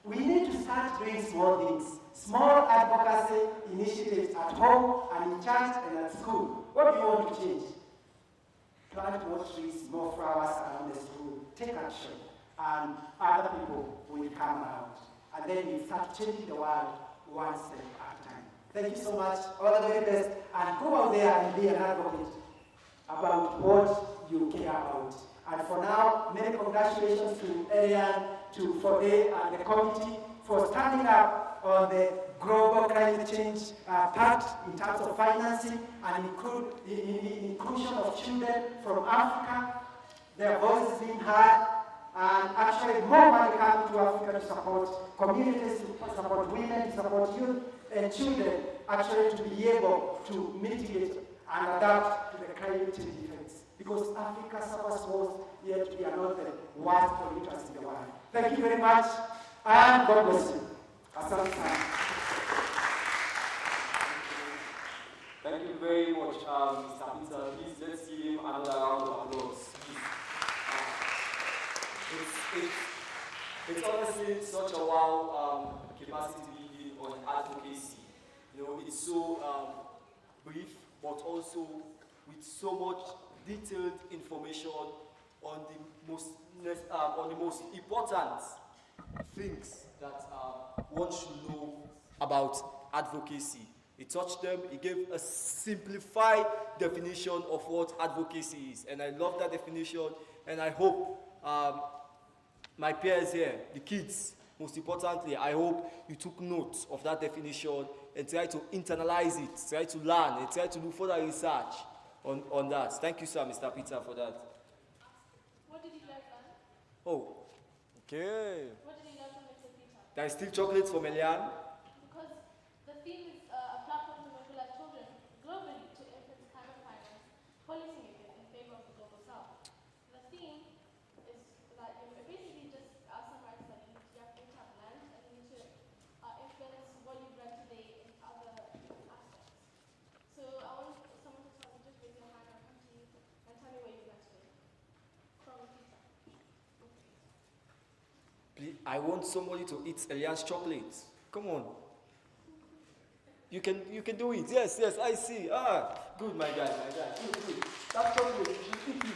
We need to start doing small things. Small advocacy initiatives at home and in church and at school. What do you want to change? Plant more trees, more flowers around the school. Take action. And other people will come around. And then we start changing the world one step at a time. Thank you so much. All the very best. And go out there and be an advocate about what you care about. And for now, many congratulations to Elian, to Fode and the committee for standing up on the global climate change part in terms of financing and inclusion of children from Africa. Their voices being heard. And actually more money come to Africa to support communities, to support women, to support youth and children, actually to be able to mitigate and adapt to the climate change effects. Because Africa suffers most, yet we are not the worst polluters in the world. Thank you very much, and God bless you. Asante sana. Thank you very much, Mr. Peter. Please, let's give him another round of applause. It's honestly such a wow capacity building on advocacy. You know, it's so brief, but also with so much detailed information on the most important things that one should know about advocacy. He touched them, he gave a simplified definition of what advocacy is. And I love that definition, and I hope my peers here, the kids, most importantly, I hope you took note of that definition and try to internalize it, try to learn, and try to do further research on that. Thank you, sir, Mr. Peter, for that. What did you guys learn? Oh, okay. What did you learn from Mr. Peter? There is still chocolates from Elian. Because the theme is a platform to mobilize children globally to influence climate finance, policymakers in favor of the global south. The theme is that you basically just summarize that you have to have land and you need to influence what you've read today in other aspects. So I want someone to tell me, just raise your hand, I'll come to you and tell me what you read today. From Peter. Please, I want somebody to eat Elian's chocolates. Come on. You can do it. Yes, I see. Good, my guy. Good. That chocolate, you should eat it.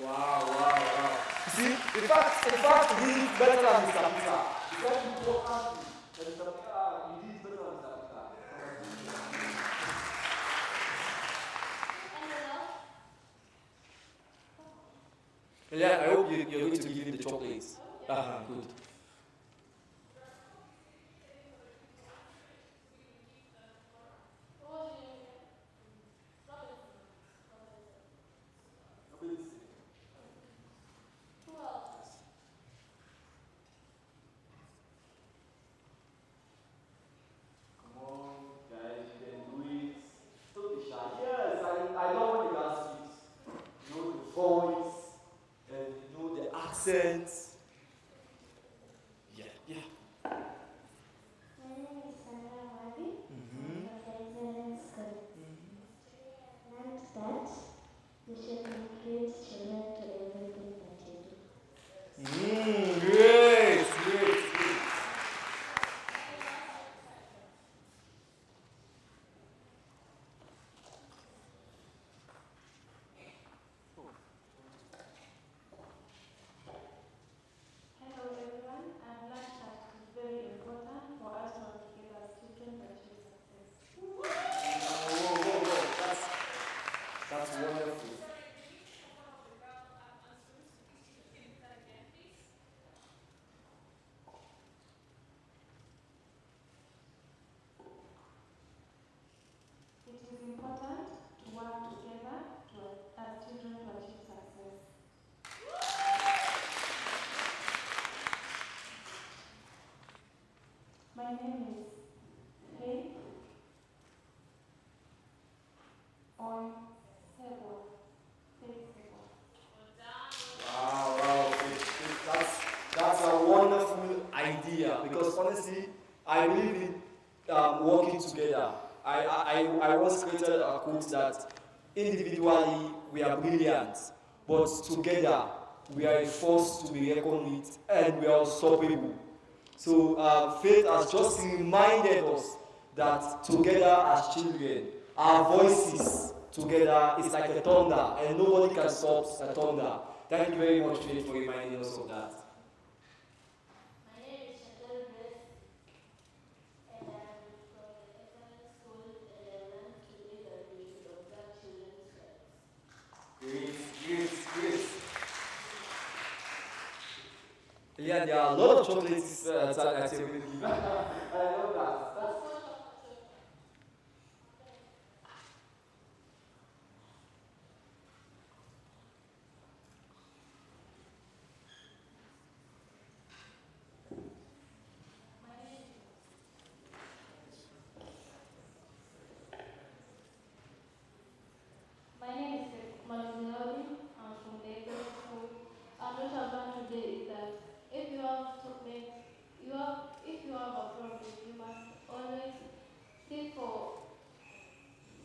Wow. See, in fact, he did it better than Mr. Peter. He said he worked hard, and Mr. Peter, he did it better than Mr. Peter. Yeah, I hope you're going to give him the chocolates. Good. Accents. Yeah. My name is Sandra Mavi from the Excellence School. Learned that you should include children to everything that you do. Great. Hello everyone, I've learned that it's very important for us to work together as children to achieve success. Whoa. That's wonderful. It is important to work together as children to achieve success. My name is Faith on Sebo. Wow. That's a wonderful idea, because honestly, I believe in working together. I once created a quote that individually we are brilliant, but together we are a force to be reckoned with, and we are unstoppable. So Faith has just reminded us that together as children, our voices together is like a thunder, and nobody can stop a thunder. Thank you very much, Faith, for reminding us of that. My name and there are a lot of chocolates at your wedding. I love that. My name is Mobilize. I'm from the Advocacy school. And what I've learned today is that if you have to make, if you have a problem, you must always seek for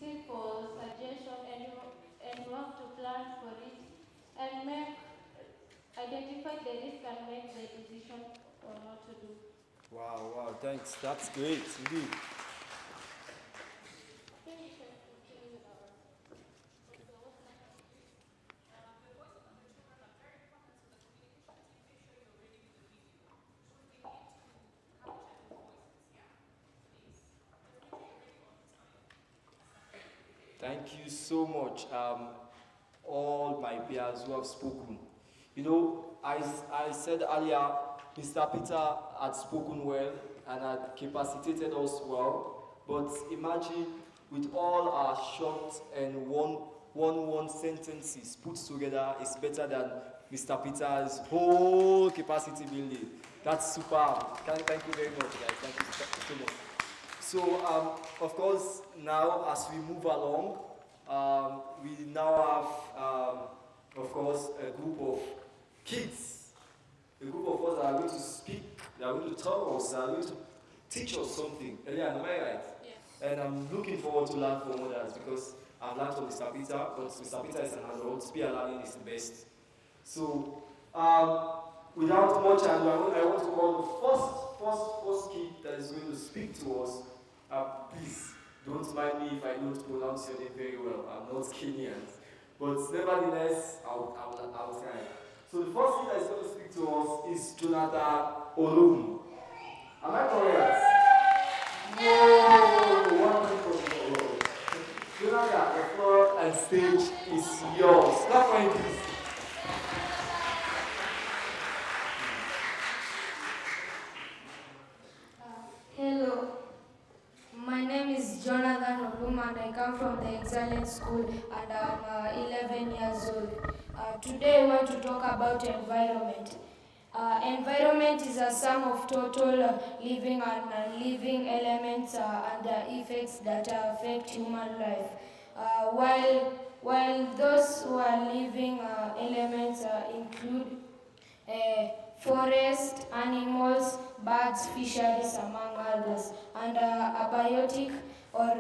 suggestion, and you have to plan for it and identify the risk and make the decision or not to do. Wow, thanks. That's great, indeed. Thank you so much, all my peers who have spoken. You know, I said earlier, Mr. Peter had spoken well and had capacitated us well, but imagine with all our short and one sentences put together is better than Mr. Peter's whole capacity building. That's superb. Thank you very much, guys. Thank you so much. So, of course, now as we move along, we now have, of course, a group of kids. A group of us that are going to speak, they are going to tell us, they are going to teach us something. Elian, am I right? Yes. And I'm looking forward to learn from others because I've learned from Mr. Peter, but Mr. Peter is an adult, spear learning is the best. So, without much ado, I want to call the first kid that is going to speak to us. Please, don't mind me if I don't pronounce your name very well. I'm not Kenyan. But nevertheless, I'll try. So the first kid that is going to speak to us is Jonathan Olum. Am I correct? Whoa! One thing for Jonathan, the floor and stage is yours. Clap for him, please. Hello, my name is Jonathan Oluma and I come from the Excellent School and I'm 11 years old. Today I want to talk about environment. Environment is a sum of total living and non-living elements and the effects that affect human life. While those who are living elements include forest, animals, birds, fisheries, among others, and abiotic or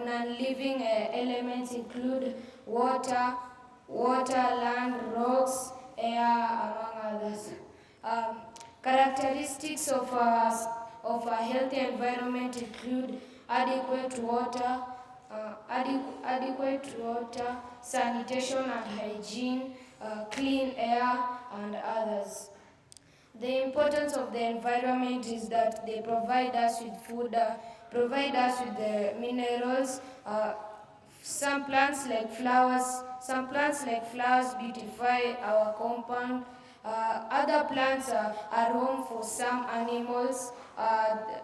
non-living elements include water, land, rocks, air, among others. Characteristics of a healthy environment include adequate water, sanitation and hygiene, clean air, and others. The importance of the environment is that they provide us with food, provide us with the minerals. Some plants like flowers beautify our compound. Other plants are home for some animals. Other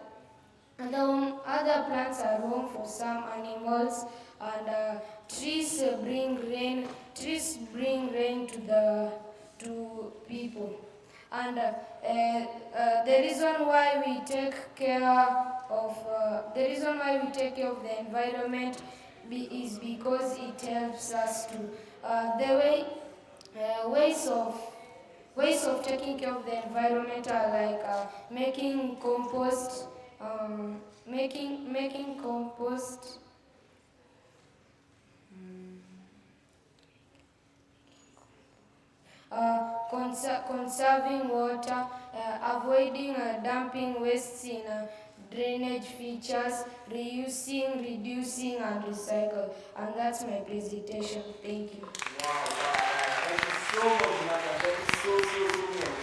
plants are home for some animals, and trees bring rain. Trees bring rain to people. And the reason why we take care of the environment is because it helps us to ways of taking care of the environment are like making compost, making compost. Conserving water, avoiding dumping wastes in drainage features, reusing, reducing, and recycle. And that's my presentation. Thank you. Wow. Thank you so much, Jonathan. Thank you so much.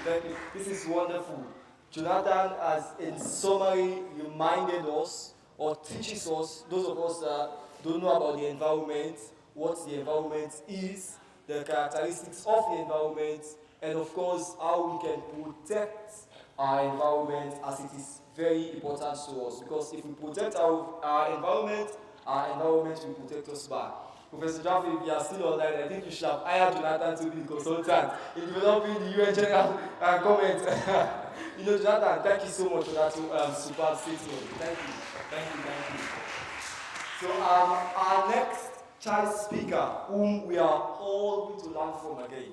Thank you. This is wonderful. Jonathan has, in summary, reminded us or teaches us, those of us that don't know about the environment, what the environment is, the characteristics of the environment, and of course how we can protect our environment, as it is very important to us, because if we protect our environment will protect us back. Professor Jaffe, if you are still online, I think you should have hired Jonathan to be the consultant in developing the UN General comment. Jonathan, thank you so much for that superb statement. Thank you. Thank you. So our next child speaker, whom we are all going to learn from again,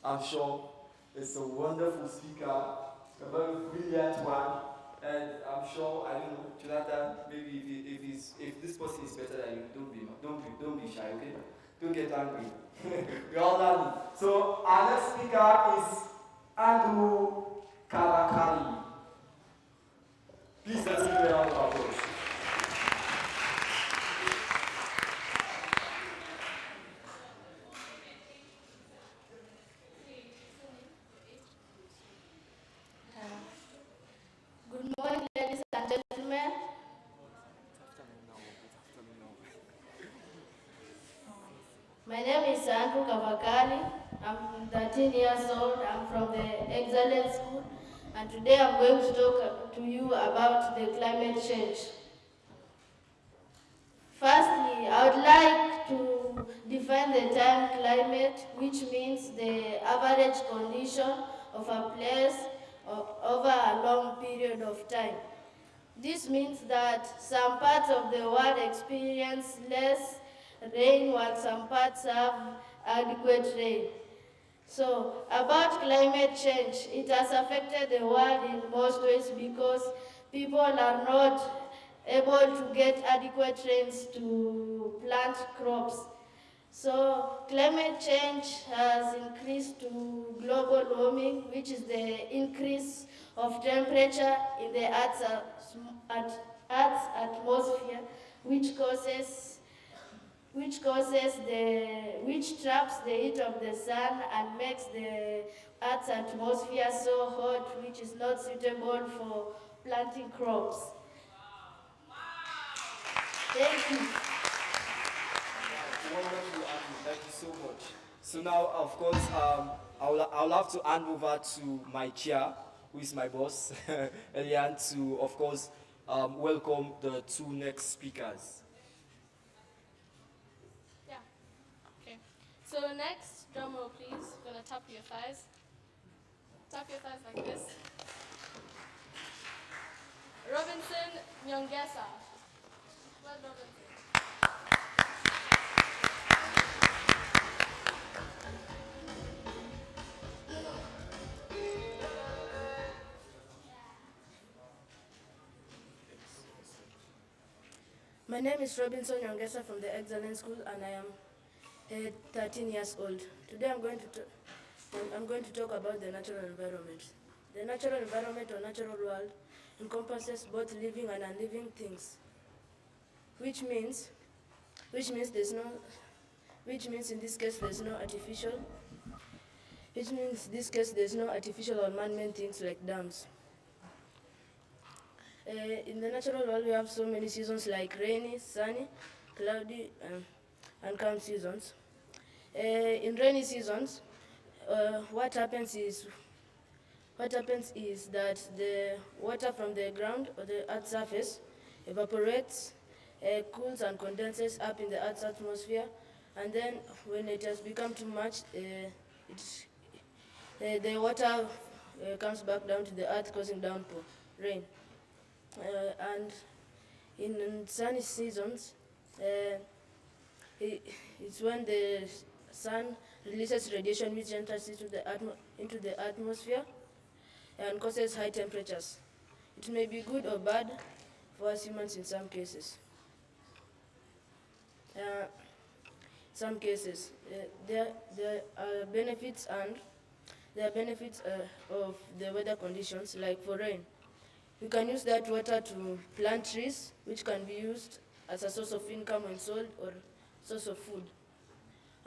I'm sure it's a wonderful speaker, a very brilliant one, and I'm sure, I don't know, Jonathan, maybe if this person is better than you, don't be shy, okay? Don't get angry. We're all learning. So our next speaker is Andrew Kavakali. Please let's give a round of applause. Good morning, ladies and gentlemen. My name is Andrew Kavakali. I'm 13 years old. I'm from the Excellence School, and today I'm going to talk to you about the climate change. Firstly, I would like to define the term climate, which means the average condition of a place over a long period of time. This means that some parts of the world experience less rain while some parts have adequate rain. So, about climate change, it has affected the world in most ways because people are not able to get adequate rains to plant crops. So, climate change has increased to global warming, which is the increase of temperature in the Earth's atmosphere, which traps the heat of the sun and makes the Earth's atmosphere so hot, which is not suitable for planting crops. Thank you. Wonderful, Andrew. Thank you so much. So now, of course, I'll have to hand over to my chair, who is my boss, Elian, to, of course, welcome the two next speakers. Yeah. Okay. So next, drum roll, please. You're gonna tap your thighs. Tap your thighs like this. Robinson Nyongesa. Well, Robinson. My name is Robinson Nyongesa from the Excellence School, and I am 13 years old. Today I'm going to talk about the natural environment. The natural environment or natural world encompasses both living and unliving things, which means in this case there's no artificial or man-made things like dams. In the natural world, we have so many seasons like rainy, sunny, cloudy, and calm seasons. In rainy seasons, what happens is that the water from the ground or the Earth's surface evaporates, cools and condenses up in the Earth's atmosphere, and then when it has become too much, the water comes back down to the Earth, causing downpour, rain. And in sunny seasons, it's when the sun releases radiation which enters into the atmosphere and causes high temperatures. It may be good or bad for us humans in some cases. There are benefits of the weather conditions, like for rain. We can use that water to plant trees, which can be used as a source of income when sold or source of food.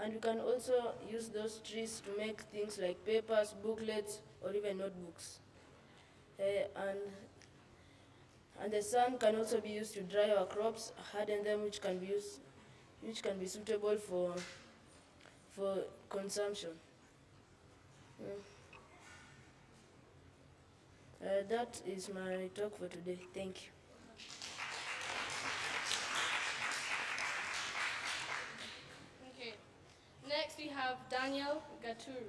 And we can also use those trees to make things like papers, booklets, or even notebooks. And the sun can also be used to dry our crops, harden them, which can be suitable for for consumption. That is my talk for today. Thank you. Okay. Next we have Daniel Gaturu.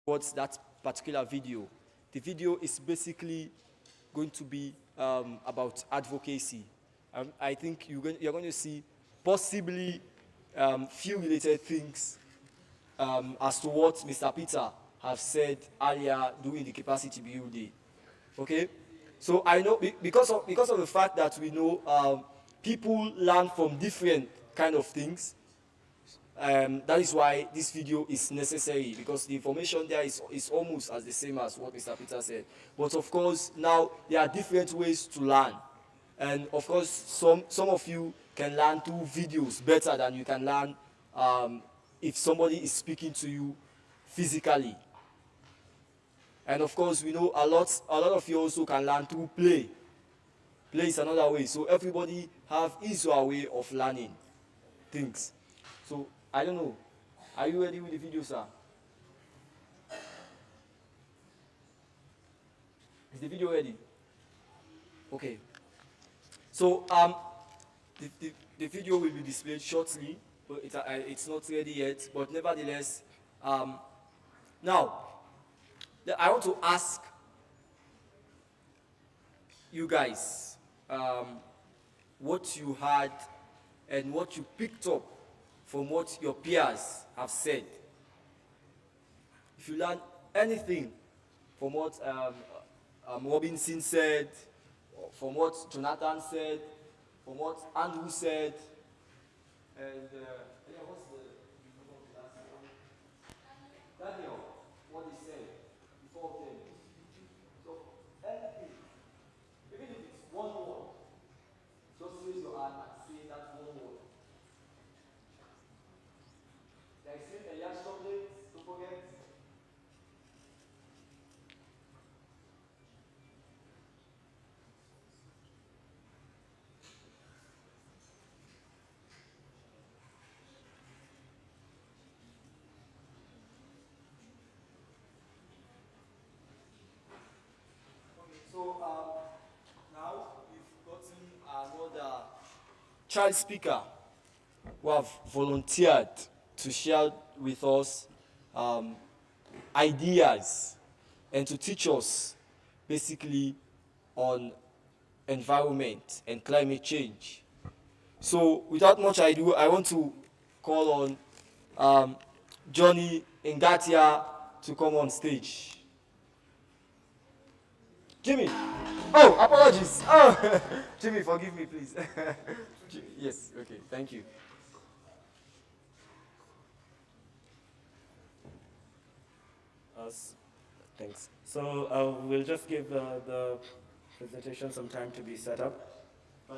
What's that particular video? The video is basically going to be about advocacy. I think you're going to see possibly few related things as to what Mr. Peter has said earlier during the capacity building. Okay, so I know because of the fact that we know people learn from different kind of things. That is why this video is necessary, because the information there is almost as the same as what Mr. Peter said. But of course, now there are different ways to learn. And of course, some of you can learn through videos better than you can learn if somebody is speaking to you physically. And of course, we know a lot of you also can learn through play. Play is another way. So everybody have his or her way of learning things. So I don't know. Are you ready with the video, sir? Is the video ready? Okay. So the video will be displayed shortly, but it's not ready yet. But nevertheless, now I want to ask you guys what you heard and what you picked up from what your peers have said. If you learn anything from what Robinson said, from what Jonathan said, from what Andrew said, and what's the Daniel, what he said, before them. So anything, even if it's one word, just raise your hand and say that one word. Like say Elias chocolate, don't forget. child speaker who have volunteered to share with us ideas and to teach us basically on environment and climate change. So without much ado, I want to call on Johnny Ngatia to come on stage. Jimmy! Oh, apologies! Oh, Jimmy, forgive me, please. Yes, okay, thank you. Thanks. So we'll just give the presentation some time to be set up. But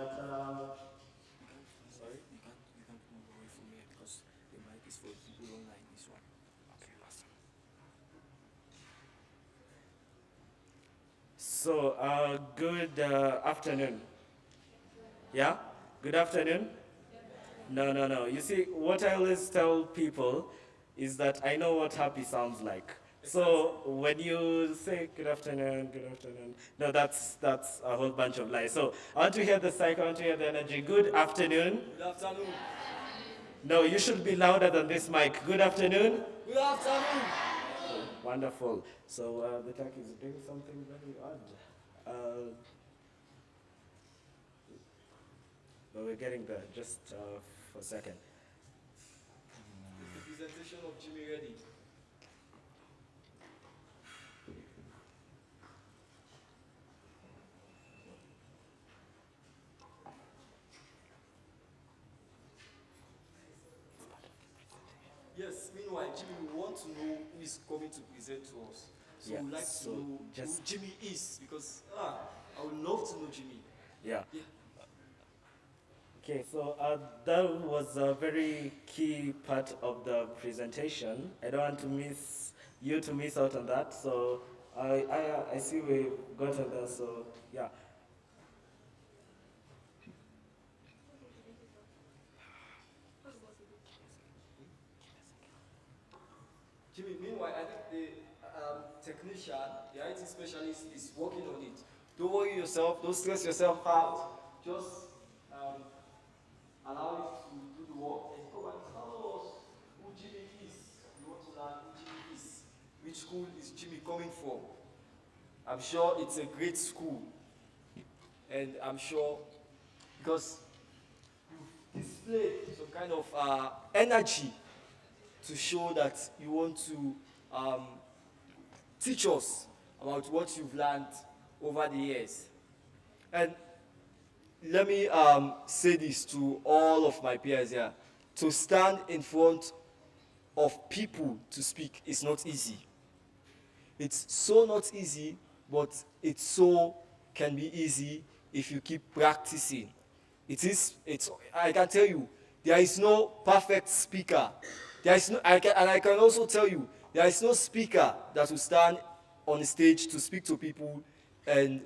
Sorry, you can't move away from here because the mic is for people online. This one. Okay, awesome. so good afternoon. Yeah? Good afternoon? No. You see, what I always tell people is that I know what happy sounds like. So when you say good afternoon, no, that's a whole bunch of lies. So I want to hear the psych, I want to hear the energy. Good afternoon. Good afternoon. No, you should be louder than this mic. Good afternoon. Good afternoon. Wonderful. So the tech is doing something very odd. But we're getting there. Just for a second. Is the presentation of Jimmy ready? Yes, meanwhile, Jimmy, we want to know who is coming to present to us. So Yeah, we'd like so to know just- who Jimmy is, because I would love to know Jimmy. Yeah. Yeah. Okay, so that was a very key part of the presentation. I don't want to miss out on that. So I see we got to that. So yeah. Jimmy, meanwhile, I think the technician, the IT specialist is working on it. Don't worry yourself, don't stress yourself out. Just allow it to do the work and come and tell us who Jimmy is. We want to learn who Jimmy is. Which school is Jimmy coming from? I'm sure it's a great school. And I'm sure because you've displayed some kind of energy to show that you want to teach us about what you've learned over the years. And let me say this to all of my peers here. To stand in front of people to speak is not easy. It's so not easy, but it so can be easy if you keep practicing. I can tell you, there is no perfect speaker. I can also tell you, there is no speaker that will stand on the stage to speak to people and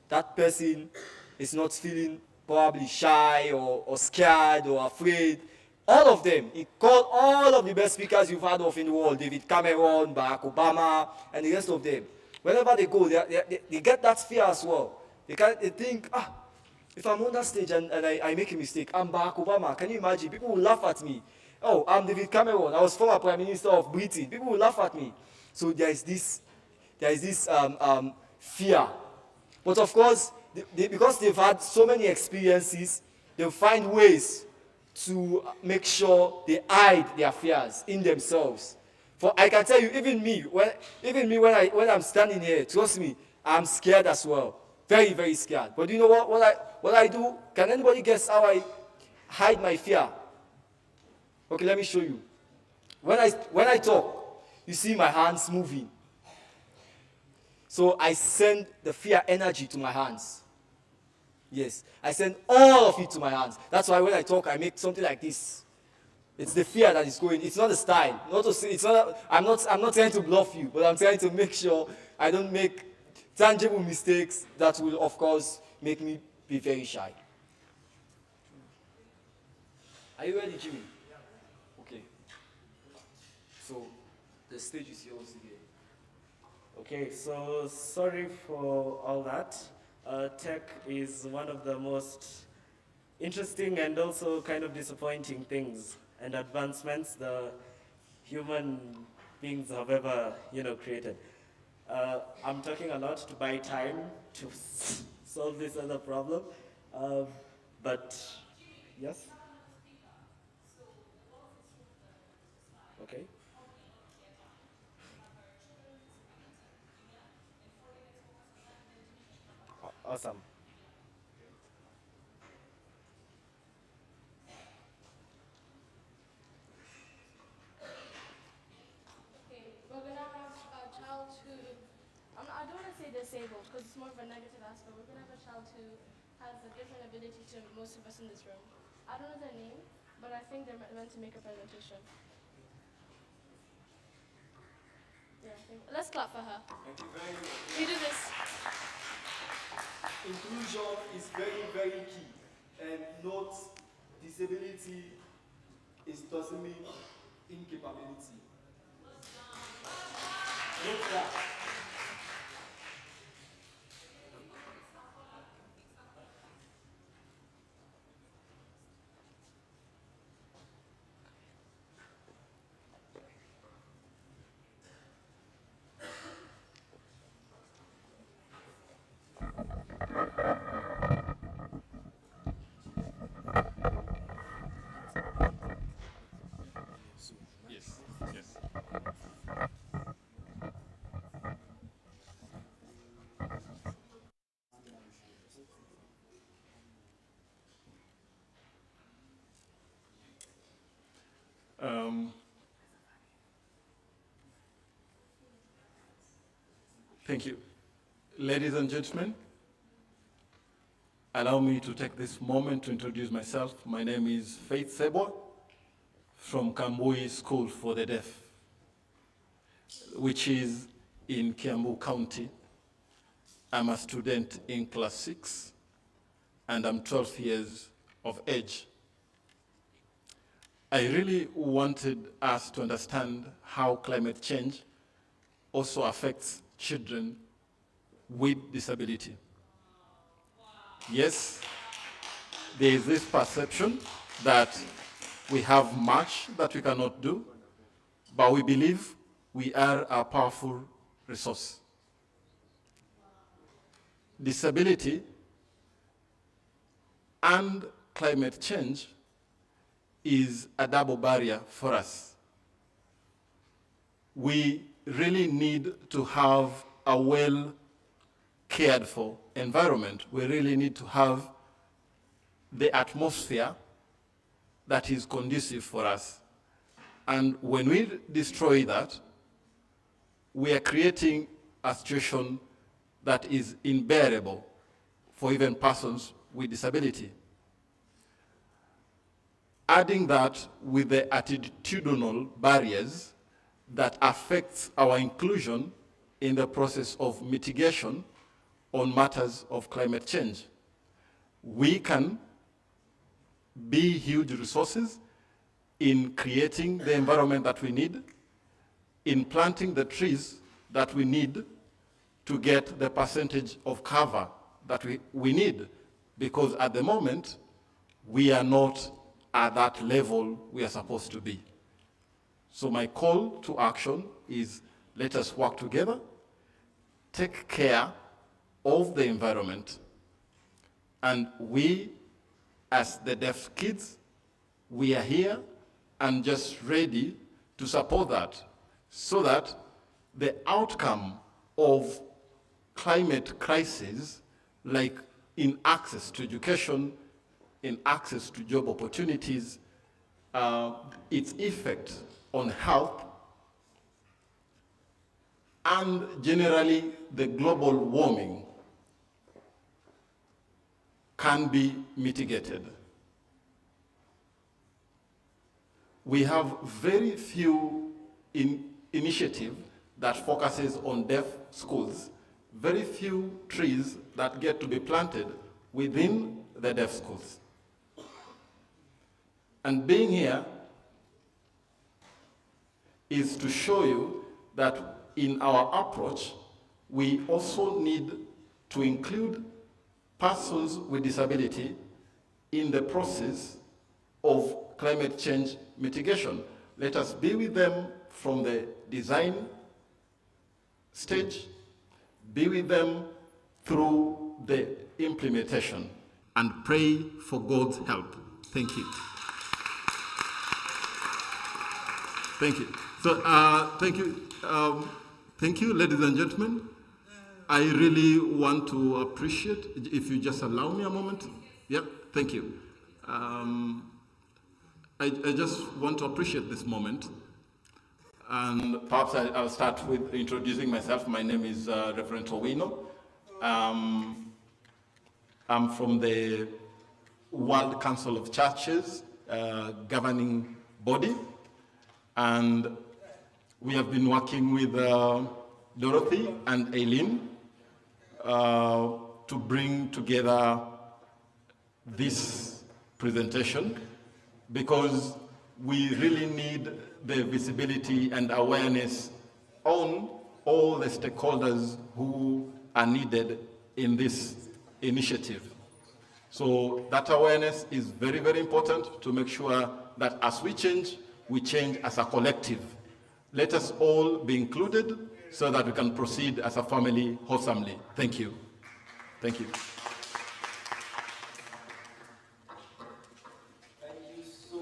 that person is not feeling probably shy or scared or afraid. All of them, he called all of the best speakers you've heard of in the world, David Cameron, Barack Obama, and the rest of them. Whenever they go, they get that fear as well. They think, if I'm on that stage and I make a mistake, I'm Barack Obama. Can you imagine? People will laugh at me. Oh, I'm David Cameron. I was former Prime Minister of Britain. People will laugh at me. So there is this fear. But of course, because they've had so many experiences, they'll find ways to make sure they hide their fears in themselves. For I can tell you, even me, when I'm standing here, trust me, I'm scared as well. Very, very scared. But you know what I do? Can anybody guess how I hide my fear? Okay, let me show you. When I talk, you see my hands moving. So I send the fear energy to my hands. Yes, I send all of it to my hands. That's why when I talk, I make something like this. It's the fear that is going. It's not the style. I'm not trying to bluff you, but I'm trying to make sure I don't make tangible mistakes that will, of course, make me be very shy. Are you ready, Jimmy? Yeah. Okay. So the stage is yours again. Okay, so sorry for all that. Tech is one of the most interesting and also kind of disappointing things and advancements the human beings have ever, created. I'm talking a lot to buy time to solve this other problem, but yes. Okay. Awesome. Okay, we're gonna have a child who, I don't want to say disabled because it's more of a negative aspect. We're gonna have a child who has a different ability to most of us in this room. I don't know their name, but I think they're meant to make a presentation. Yeah, let's clap for her. Thank you very much. We do this. Inclusion is very, very key. And not disability doesn't mean incapability. Note that. Yes, yes. Thank you. Ladies and gentlemen, allow me to take this moment to introduce myself. My name is Faith Sebo from Kambui School for the Deaf, which is in Kiambu County. I'm a student in class 6, and I'm 12 years of age. I really wanted us to understand how climate change also affects children with disability. Yes, there is this perception that we have much that we cannot do, but we believe we are a powerful resource. Disability and climate change is a double barrier for us. We really need to have a well cared for environment. We really need to have the atmosphere that is conducive for us. And when we destroy that, we are creating a situation that is unbearable for even persons with disability. Adding that with the attitudinal barriers that affects our inclusion in the process of mitigation on matters of climate change, we can be huge resources in creating the environment that we need, in planting the trees that we need to get the percentage of cover that we need, because at the moment, we are not at that level we are supposed to be. So my call to action is, let us work together, take care of the environment, and we, as the deaf kids, we are here and just ready to support that, so that the outcome of climate crisis, like in access to education, in access to job opportunities, its effect on health, and generally the global warming can be mitigated. We have very few initiatives that focuses on deaf schools, very few trees that get to be planted within the deaf schools. And being here is to show you that in our approach, we also need to include persons with disability in the process of climate change mitigation. Let us be with them from the design stage, be with them through the implementation, and pray for God's help. Thank you. Thank you. So, thank you, ladies and gentlemen. I really want to appreciate, if you just allow me a moment. Yeah, thank you. I just want to appreciate this moment. And perhaps I'll start with introducing myself. My name is Reverend Owino. I'm from the World Council of Churches governing body. And we have been working with Dorothy and Aileen to bring together this presentation, because we really need the visibility and awareness on all the stakeholders who are needed in this initiative. So that awareness is very, very important to make sure that as we change as a collective. Let us all be included so that we can proceed as a family wholesomely. Thank you. Thank you. Thank you so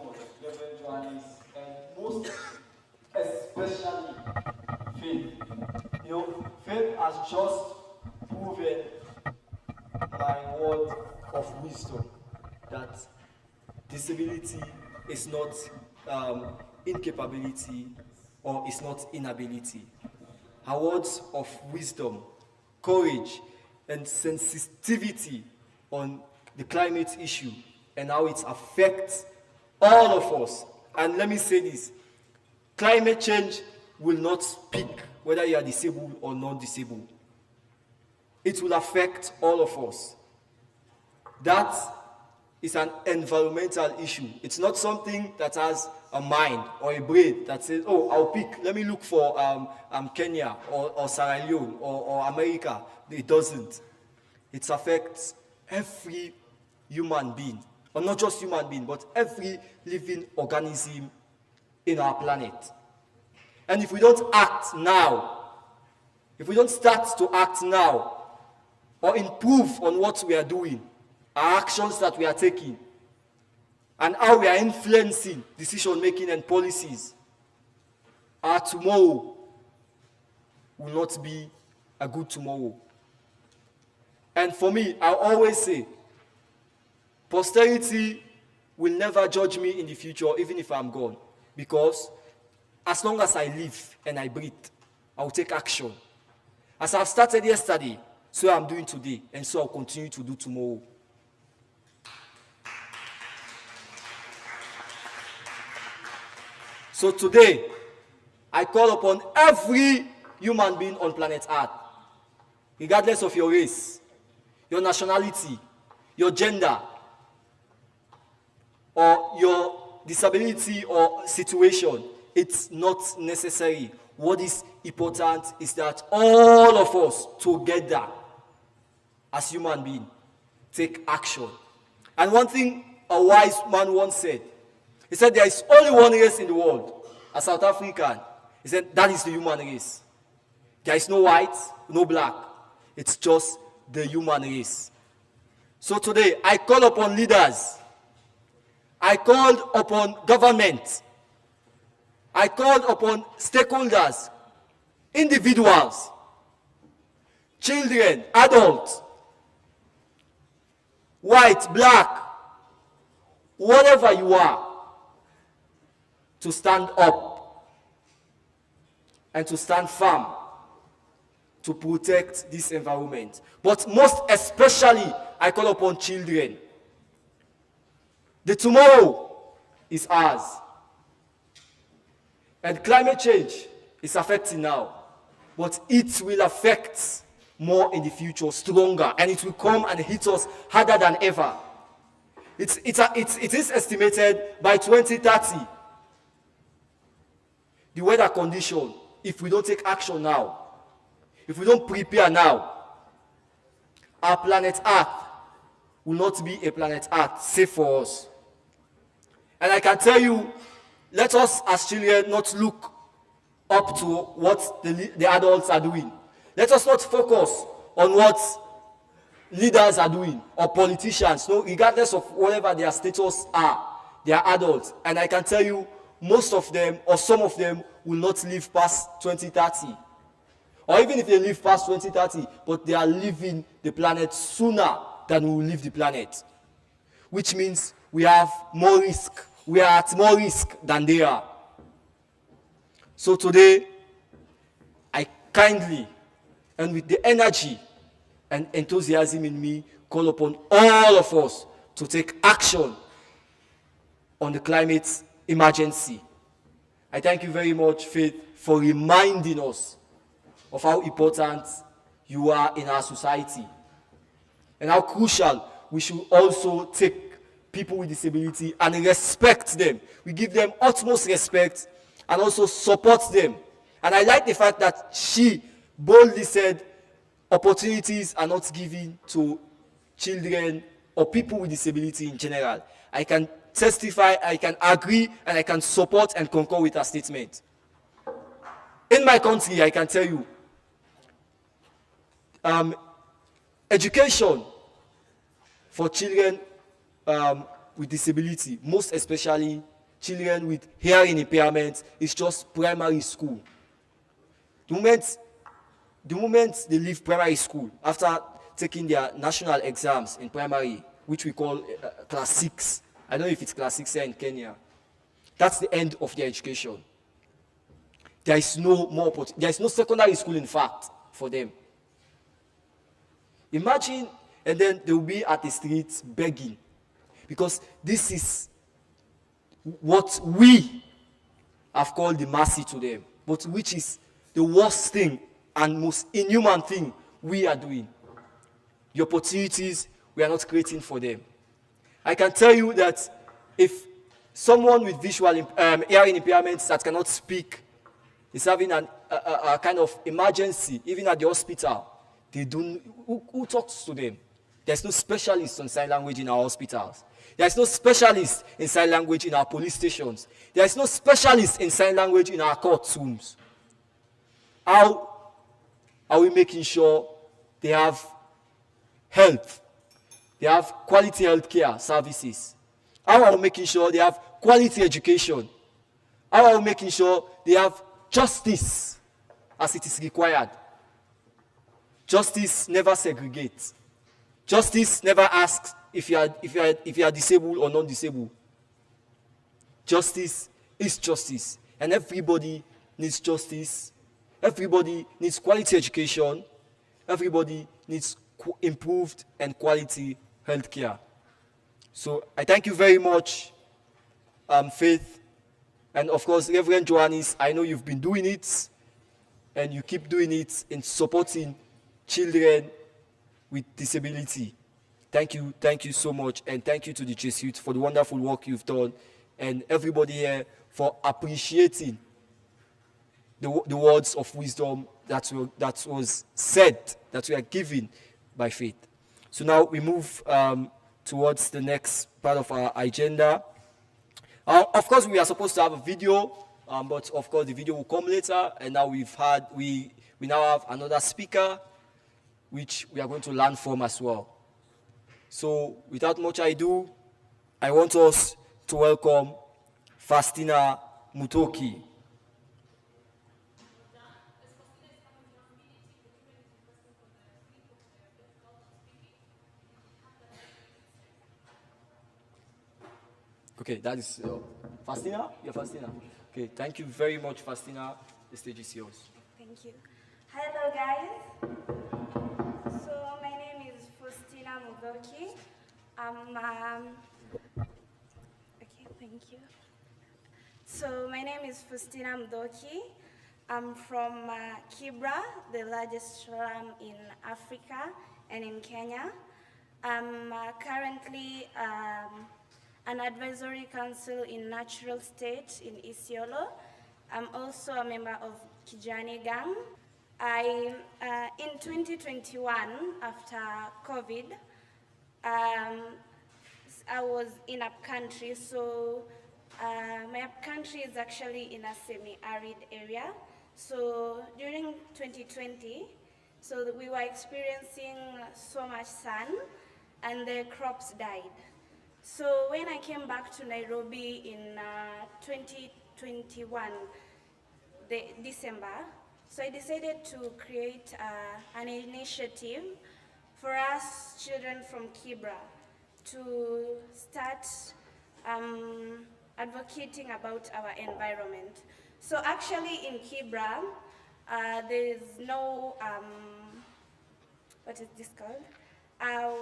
much, Reverend Johannes, and most especially Faith. You know, Faith has just proven my word of wisdom that disability is not incapability or is not inability. Her words of wisdom, courage, and sensitivity on the climate issue and how it affects all of us. And let me say this, climate change will not speak whether you are disabled or non-disabled. It will affect all of us. That is an environmental issue. It's not something that has a mind or a brain that says, oh, I'll pick, let me look for Kenya or Sierra Leone or America. It doesn't. It affects every human being, or not just human being, but every living organism in our planet. And if we don't act now, if we don't start to act now, or improve on what we are doing, our actions that we are taking, and how we are influencing decision-making and policies, our tomorrow will not be a good tomorrow. And for me, I always say, posterity will never judge me in the future, even if I'm gone. Because as long as I live and I breathe, I will take action. As I've started yesterday, so I'm doing today, and so I'll continue to do tomorrow. So today, I call upon every human being on planet Earth, regardless of your race, your nationality, your gender, or your disability or situation. It's not necessary. What is important is that all of us together, as human beings, take action. And one thing a wise man once said, he said, there is only one race in the world, a South African. He said, that is the human race. There is no white, no black. It's just the human race. So today, I call upon leaders. I called upon government. I called upon stakeholders, individuals, children, adults, white, black, whatever you are, to stand up and to stand firm to protect this environment. But most especially, I call upon children. The tomorrow is ours. And climate change is affecting now, but it will affect more in the future, stronger, and it will come and hit us harder than ever. It is estimated by 2030, the weather condition, if we don't take action now, if we don't prepare now, our planet Earth will not be a planet Earth safe for us. And I can tell you, let us as children not look up to what the adults are doing. Let us not focus on what leaders are doing or politicians. No, regardless of whatever their status are, they are adults. And I can tell you, most of them or some of them will not live past 2030. Or even if they live past 2030, but they are leaving the planet sooner than we will leave the planet. Which means we have more risk. We are at more risk than they are. So today, I kindly and with the energy and enthusiasm in me, call upon all of us to take action on the climate emergency. I thank you very much, Faith, for reminding us of how important you are in our society and how crucial we should also take people with disability and respect them. We give them utmost respect and also support them. And I like the fact that she boldly said opportunities are not given to children or people with disability in general. I can testify, I can agree, and I can support and concur with her statement. In my country, I can tell you, education for children with disability, most especially children with hearing impairment, is just primary school. The moment they leave primary school, after taking their national exams in primary, which we call class 6, I don't know if it's class 6 here in Kenya, that's the end of their education. There is no secondary school, in fact, for them. Imagine, and then they will be at the streets begging, because this is what we have called the mercy to them, but which is the worst thing and most inhuman thing we are doing. The opportunities we are not creating for them. I can tell you that if someone with visual hearing impairments that cannot speak is having a kind of emergency, even at the hospital, they don't. Who talks to them? There's no specialist on sign language in our hospitals. There's no specialist in sign language in our police stations. There's no specialist in sign language in our courtrooms. How are we making sure they have health? They have quality healthcare services. How are we making sure they have quality education? How are we making sure they have justice as it is required? Justice never segregates. Justice never asks if you are disabled or non-disabled. Justice is justice, and everybody needs justice. Everybody needs quality education. Everybody needs improved and quality healthcare. So I thank you very much, Faith, and of course, Reverend Johannes. I know you've been doing it, and you keep doing it in supporting children with disability. Thank you so much, and thank you to the Chase Youth for the wonderful work you've done, and everybody here for appreciating the words of wisdom that was said, that we are given by Faith. So now we move towards the next part of our agenda. Of course, we are supposed to have a video, but of course the video will come later. And now we now have another speaker, which we are going to learn from as well. So without much ado, I want us to welcome Faustina Mutoki. Okay, that is Faustina? You're Faustina. Okay, thank you very much, Faustina. The stage is yours. Thank you. Hello, guys. So my name is Faustina Mutoki. Okay, thank you. So my name is Faustina Mutoki. I'm from Kibra, the largest slum in Africa and in Kenya. I'm currently an advisory council in Natural State in Isiolo. I'm also a member of Kijani Gang. In 2021, after COVID, I was in up country, so my up country is actually in a semi-arid area. So during 2020, so we were experiencing so much sun and the crops died. So when I came back to Nairobi in 2021, December, so I decided to create an initiative for us children from Kibra to start advocating about our environment. So actually in Kibra, there is no, what is this called?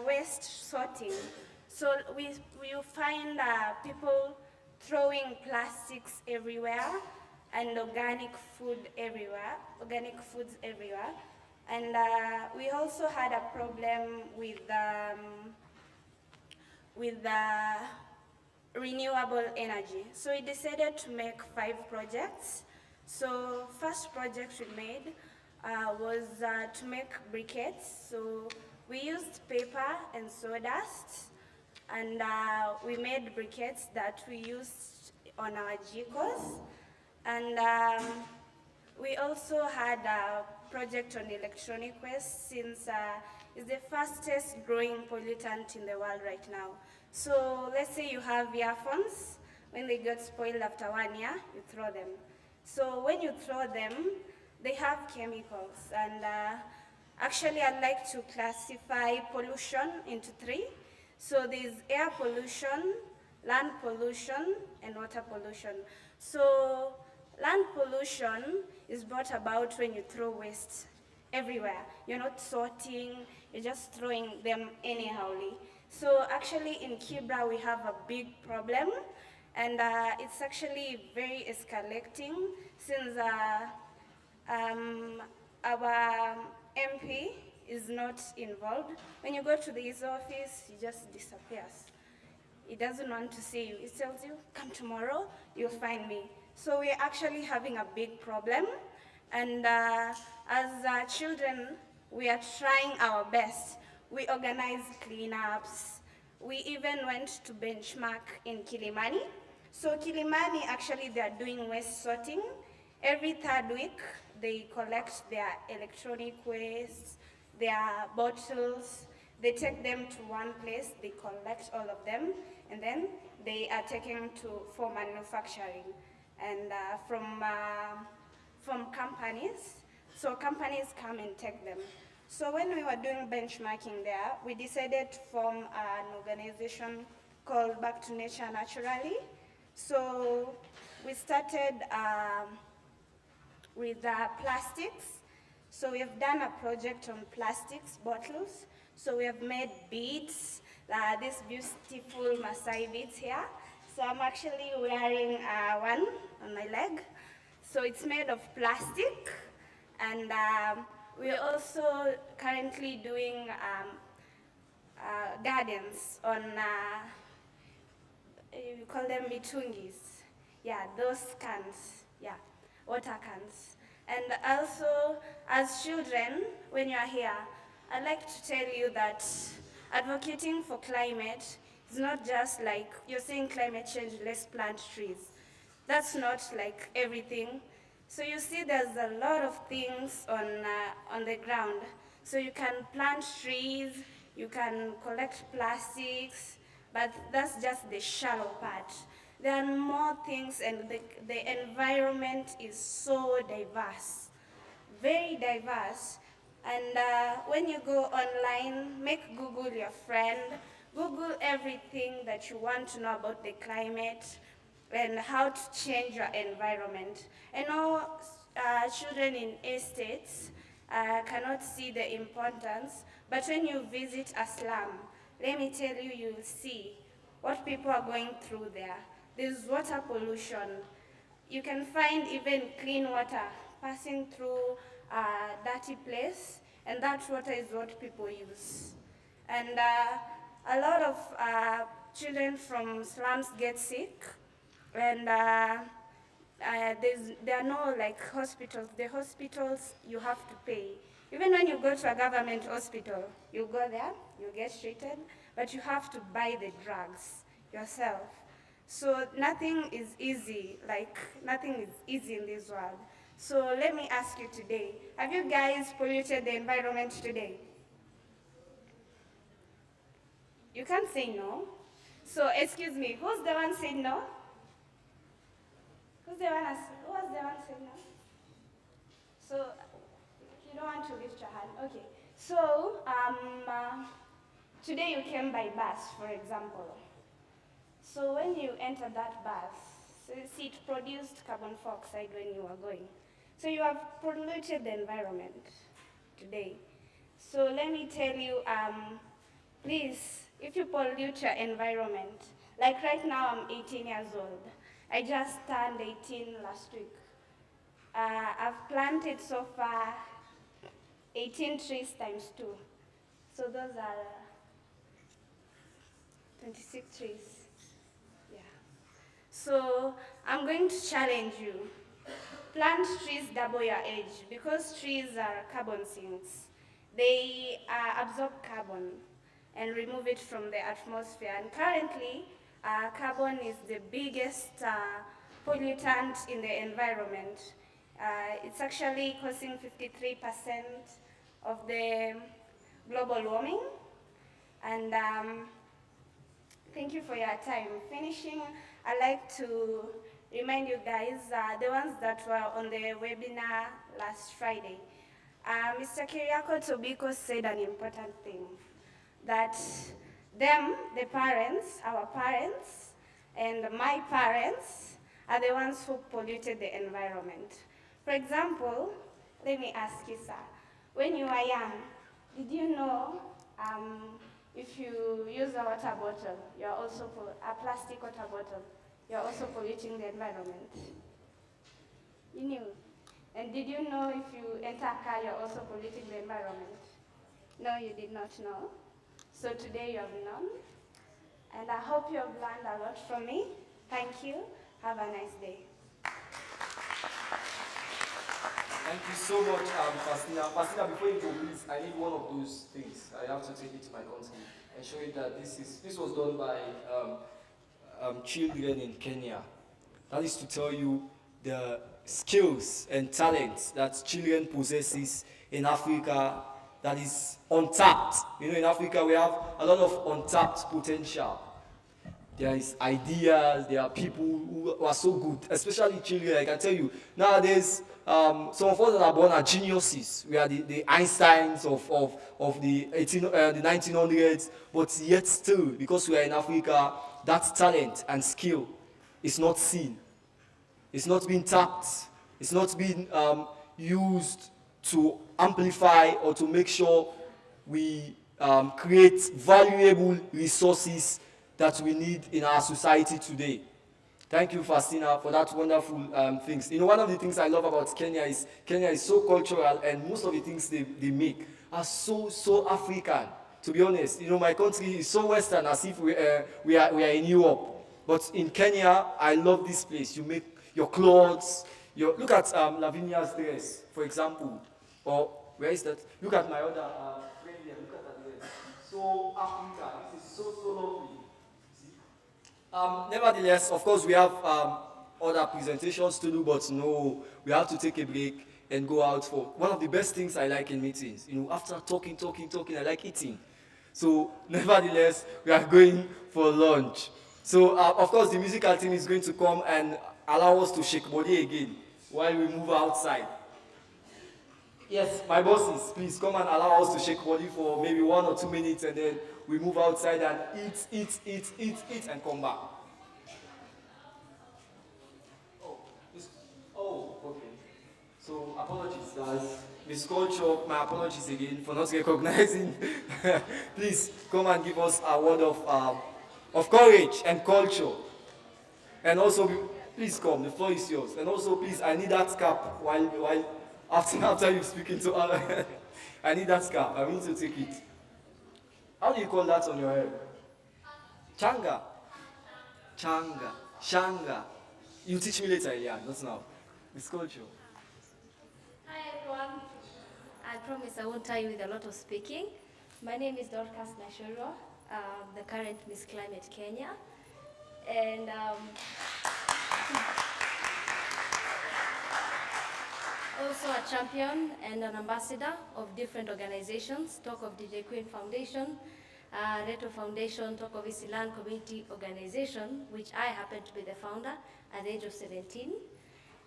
Waste sorting. So we find people throwing plastics everywhere and organic foods everywhere. And we also had a problem with renewable energy. So we decided to make 5 projects. So first project we made was to make briquettes. So we used paper and sawdust, and we made briquettes that we used on our jikos. And we also had a project on electronic waste, since it's the fastest growing pollutant in the world right now. So let's say you have earphones, when they get spoiled after 1 year, you throw them. So when you throw them, they have chemicals, and actually I'd like to classify pollution into 3. So there's air pollution, land pollution, and water pollution. So land pollution is brought about when you throw waste everywhere. You're not sorting, you're just throwing them anyhowly. So actually in Kibra we have a big problem, and it's actually very escalating, since our MP is not involved. When you go to his office, he just disappears. He doesn't want to see you. He tells you, come tomorrow, you'll find me. So we're actually having a big problem. And as children, we are trying our best. We organize cleanups. We even went to benchmark in Kilimani. So Kilimani, actually, they are doing waste sorting. Every 3rd week, they collect their electronic waste, their bottles. They take them to one place, they collect all of them, and then they are taken for manufacturing. And from companies, so companies come and take them. So when we were doing benchmarking there, we decided to form an organization called Back to Nature Naturally. So we started with plastics. So we have done a project on plastics bottles. So we have made beads, these beautiful Maasai beads here. So I'm actually wearing one on my leg. So it's made of plastic, and we're also currently doing gardens on, we call them mitungis. Yeah, those cans, yeah, water cans. And also, as children, when you're here, I'd like to tell you that advocating for climate is not just like you're saying climate change, let's plant trees. That's not like everything. So you see there's a lot of things on the ground. So you can plant trees, you can collect plastics, but that's just the shallow part. There are more things, and the environment is so diverse, very diverse. And when you go online, make Google your friend. Google everything that you want to know about the climate and how to change your environment. I know children in estates cannot see the importance, but when you visit a slum, let me tell you, you'll see what people are going through there. There's water pollution. You can find even clean water passing through a dirty place, and that water is what people use. And a lot of children from slums get sick, and there are no like hospitals. The hospitals you have to pay. Even when you go to a government hospital, you go there, you get treated, but you have to buy the drugs yourself. So nothing is easy, nothing is easy in this world. So let me ask you today, have you guys polluted the environment today? You can't say no. So excuse me, who's the one saying no? Who was the one saying no? So you don't want to lift your hand, okay. So today you came by bus, for example. So when you entered that bus, so see, it produced carbon dioxide when you were going. So you have polluted the environment today. So let me tell you, please, if you pollute your environment, like right now I'm 18 years old. I just turned 18 last week. I've planted so far 18 trees times 2. So those are 26 trees. Yeah. So I'm going to challenge you. Plant trees double your age because trees are carbon sinks. They absorb carbon and remove it from the atmosphere. And currently, carbon is the biggest pollutant in the environment. It's actually causing 53% of the global warming. And thank you for your time. Finishing, I'd like to remind you guys, the ones that were on the webinar last Friday, Mr. Kiriako Tobiko said an important thing, that them, the parents, our parents, and my parents are the ones who polluted the environment. For example, let me ask you, sir, when you were young, did you know if you use a water bottle, you're also a plastic water bottle, you're also polluting the environment? You knew. And did you know if you enter a car, you're also polluting the environment? No, you did not know. So today you have known. And I hope you have learned a lot from me. Thank you. Have a nice day. Thank you so much, Fastina. Fastina, before you go, please, I need one of those things. I have to take it to my country and show you that this was done by children in Kenya. That is to tell you the skills and talents that children possesses in Africa that is untapped. You know, in Africa we have a lot of untapped potential. There is ideas, there are people who are so good, especially children. I can tell you, nowadays, some of us that are born are geniuses. We are the Einsteins of the 1900s, but yet still, because we are in Africa, that talent and skill is not seen. It's not being tapped. It's not being used to amplify or to make sure we create valuable resources that we need in our society today. Thank you, Fastina, for that wonderful things. You know, one of the things I love about Kenya is so cultural, and most of the things they make are so African, to be honest. You know, my country is so Western, as if we are in Europe. But in Kenya, I love this place. You make your clothes, look at Lavinia's dress, for example. Or, where is that? Look at my other friend here, look at that dress. So Africa, this is so lovely. Nevertheless, of course, we have other presentations to do, but no, we have to take a break and go out for one of the best things I like in meetings. You know, after talking, I like eating. So, nevertheless, we are going for lunch. So, of course, the musical team is going to come and allow us to shake body again while we move outside. Yes, my bosses, please come and allow us to shake body for maybe 1 or 2 minutes, and then we move outside and eat, and come back. Okay. So, apologies, guys. Miss Culture, my apologies again for not recognizing. Please come and give us a word of courage and culture. And also, please come, the floor is yours. And also, please, I need that cap while after you speaking to other. I need that cap. I need to take it. How do you call that on your head? Changa. Shanga. You teach me later, yeah, not now. It's culture. Hi everyone. I promise I won't tire you with a lot of speaking. My name is Dorcas Nashoro, the current Miss Climate Kenya. And also a champion and an ambassador of different organizations, Talk of DJ Queen Foundation, Reto Foundation, Talk of Isilan Community Organization, which I happen to be the founder at the age of 17,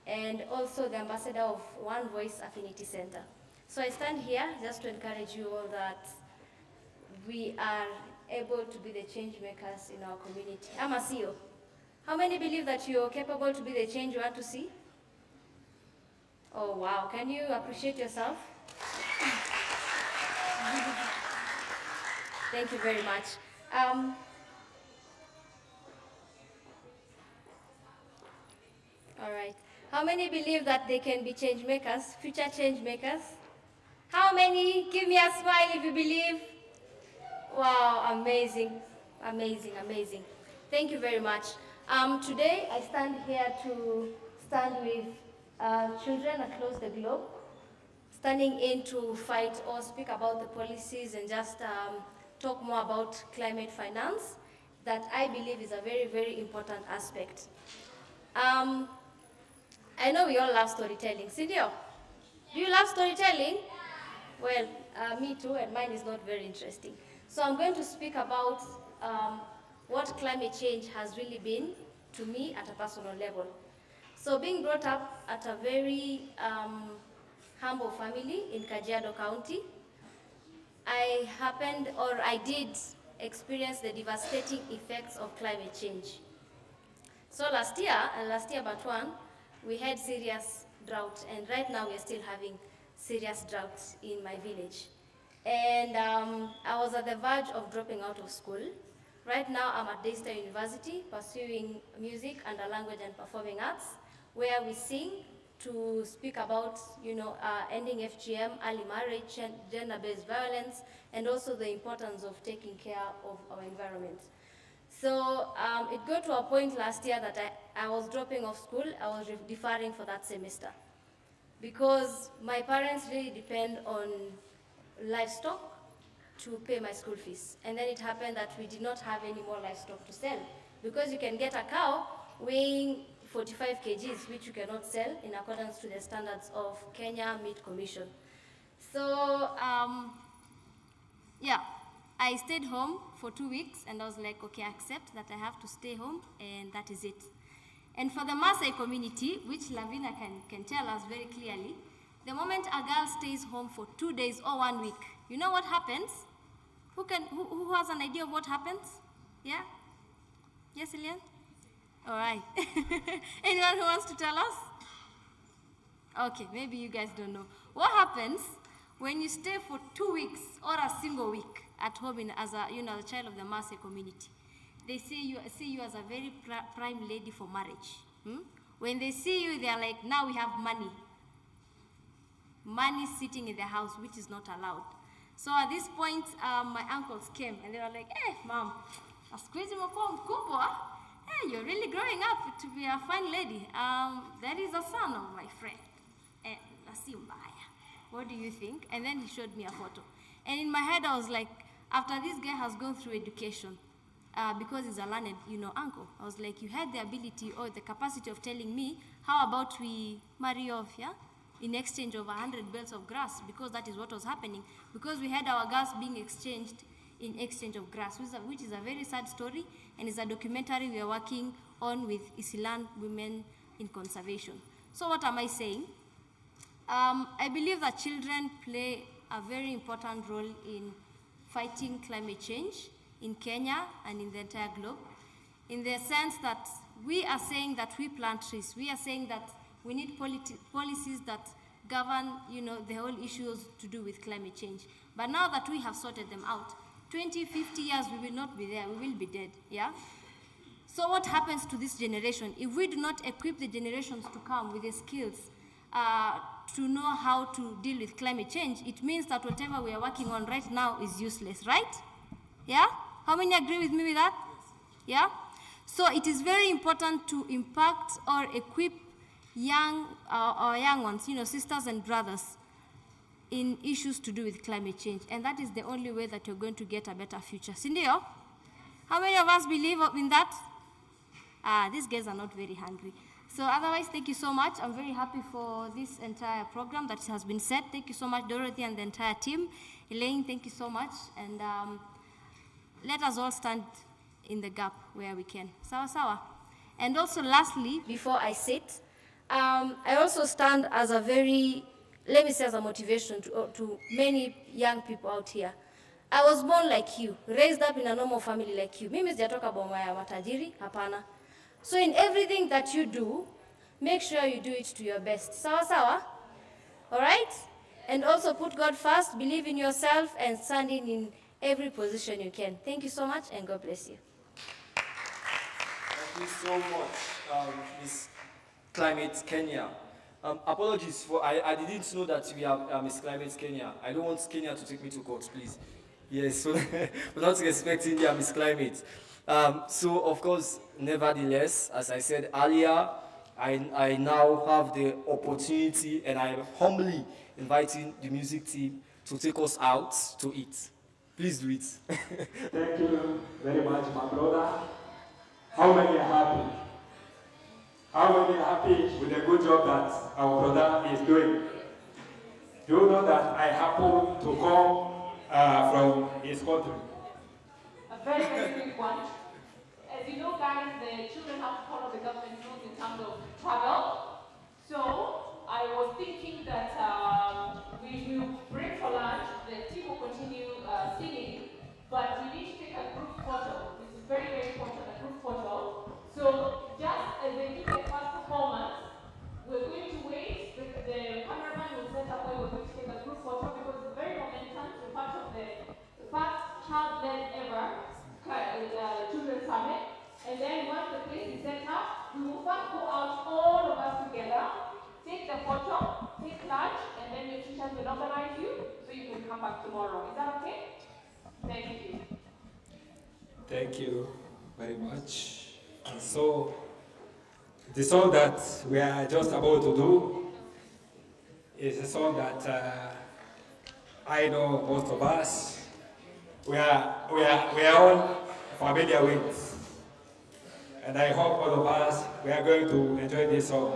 and also the ambassador of One Voice Affinity Center. So I stand here just to encourage you all that we are able to be the change makers in our community. I'm a CEO. How many believe that you're capable to be the change you want to see? Oh, wow. Can you appreciate yourself? Thank you very much. All right. How many believe that they can be change makers, future change makers? How many? Give me a smile if you believe. Wow, amazing, amazing, amazing. Thank you very much. Today, I stand here to stand with children across the globe, standing in to fight or speak about the policies and just talk more about climate finance that I believe is a very, very important aspect. I know we all love storytelling. Cindy, do you love storytelling? Well, me too, and mine is not very interesting. So I'm going to speak about what climate change has really been to me at a personal level. So being brought up at a very humble family in Kajiado County, I did experience the devastating effects of climate change. So last year but one, we had serious drought, and right now we're still having serious droughts in my village. And I was at the verge of dropping out of school. Right now I'm at Daystar University pursuing music and language and performing arts, where we sing to speak about, ending FGM, early marriage, gender-based violence, and also the importance of taking care of our environment. So it got to a point last year that I was dropping off school. I was deferring for that semester because my parents really depend on livestock to pay my school fees. And then it happened that we did not have any more livestock to sell because you can get a cow weighing 45 kgs, which you cannot sell in accordance to the standards of Kenya Meat Commission. So, I stayed home for 2 weeks, and I was like, okay, I accept that I have to stay home, and that is it. And for the Maasai community, which Lavina can tell us very clearly, the moment a girl stays home for 2 days or 1 week, you know what happens? Who has an idea of what happens? Yeah? Yes, Elian? All right. Anyone who wants to tell us? Okay, maybe you guys don't know. What happens when you stay for 2 weeks or a single week at home as a child of the Maasai community? They see you as a very prime lady for marriage. When they see you, they are like, now we have money. Money sitting in the house, which is not allowed. So at this point, my uncles came and they were like, hey, mom, hey, you're really growing up to be a fine lady. That is a son of my friend. What do you think? And then he showed me a photo. And in my head, I was like, after this guy has gone through education, because he's a learned, uncle, I was like, you had the ability or the capacity of telling me, how about we marry off, yeah? In exchange of 100 bales of grass, because that is what was happening. Because we had our girls being exchanged in exchange of grass, which is a very sad story, and is a documentary we are working on with Isilan women in conservation. So what am I saying? I believe that children play a very important role in fighting climate change in Kenya and in the entire globe, in the sense that we are saying that we plant trees. We are saying that we need policies that govern, the whole issues to do with climate change. But now that we have sorted them out, 20, 50 years, we will not be there. We will be dead, yeah? So what happens to this generation? If we do not equip the generations to come with the skills to know how to deal with climate change, it means that whatever we are working on right now is useless, right? Yeah? How many agree with me with that? Yeah? So it is very important to impact or equip young ones, sisters and brothers, in issues to do with climate change. And that is the only way that you're going to get a better future. Sindio? How many of us believe in that? These guys are not very hungry. So otherwise, thank you so much. I'm very happy for this entire program that has been set. Thank you so much, Dorothy and the entire team. Elaine, thank you so much. And let us all stand in the gap where we can. Sawa sawa. And also lastly, before I sit, I also stand as a very, let me say as a motivation to many young people out here. I was born like you, raised up in a normal family like you. Mimi sijatoka boma ya matajiri, hapana. So in everything that you do, make sure you do it to your best. Sawa sawa? All right? And also put God first, believe in yourself, and stand in every position you can. Thank you so much, and God bless you. Thank you so much, Miss Climate Kenya. Apologies for, I didn't know that we have Miss Climate Kenya. I don't want Kenya to take me to court, please. Yes, so we're not expecting India Miss Climate. So, of course, nevertheless, as I said earlier, I now have the opportunity, and I am humbly inviting the music team to take us out to eat. Please do it. Thank you very much, my brother. How many are happy? How many are happy with the good job that our brother is doing? Do you know that I happen to come from his country? A very, very quick one. As you know, guys, the children have to follow the government rules in terms of travel. So I was thinking that we will break for lunch. The team will continue singing, but we need to take a group photo. This is very, very important, a group photo. So just as they do the first performance, we're going to wait. The cameraman will set up where we're going to take a group photo because it's very momentum. We're part of the first child-led ever children's summit. And then once the place is set up, we will first go out, all of us together, take the photo, take lunch, and then your teachers will organize you so you can come back tomorrow. Is that okay? Thank you. Thank you very much. And so, the song that we are just about to do is a song that I know most of us we are all familiar with. And I hope all of us we are going to enjoy this song.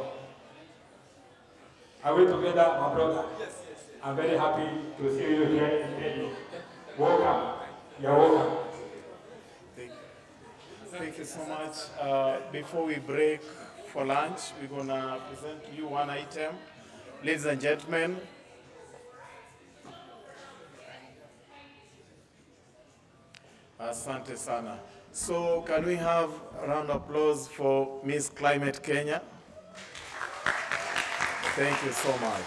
Are we together, my brother? Yes. I'm very happy to see you here in Delhi. Welcome. You're welcome. Thank you so much. Before we break for lunch, we're going to present to you one item. Ladies and gentlemen, asante sana. So can we have a round of applause for Miss Climate Kenya? Thank you so much.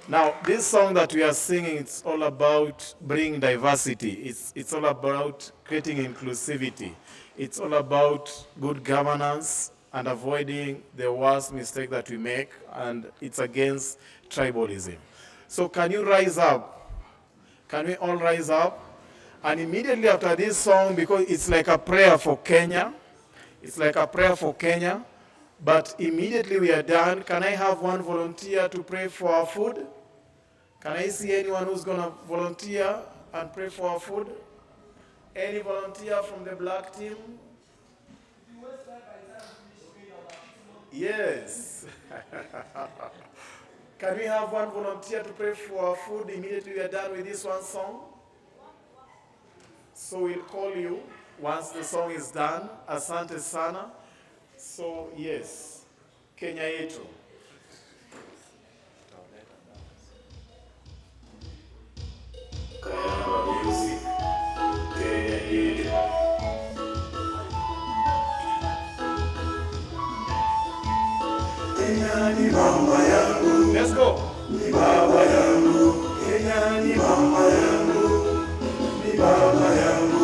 Now, this song that we are singing, it's all about bringing diversity. It's all about creating inclusivity. It's all about good governance and avoiding the worst mistake that we make, and it's against tribalism. So can you rise up? Can we all rise up? And immediately after this song, because it's like a prayer for Kenya, it's like a prayer for Kenya, but immediately we are done. Can I have one volunteer to pray for our food? Can I see anyone who's going to volunteer and pray for our food? Any volunteer from the black team? Yes. Can we have one volunteer to pray for our food immediately we are done with this one song? So we'll call you once the song is done. Asante sana. So yes, Kenya yetu. Kaya music, Kenya yetu. Kenya ni mama yangu. Let's go. Ni baba yangu. Kenya ni mama yangu. Ni baba yangu.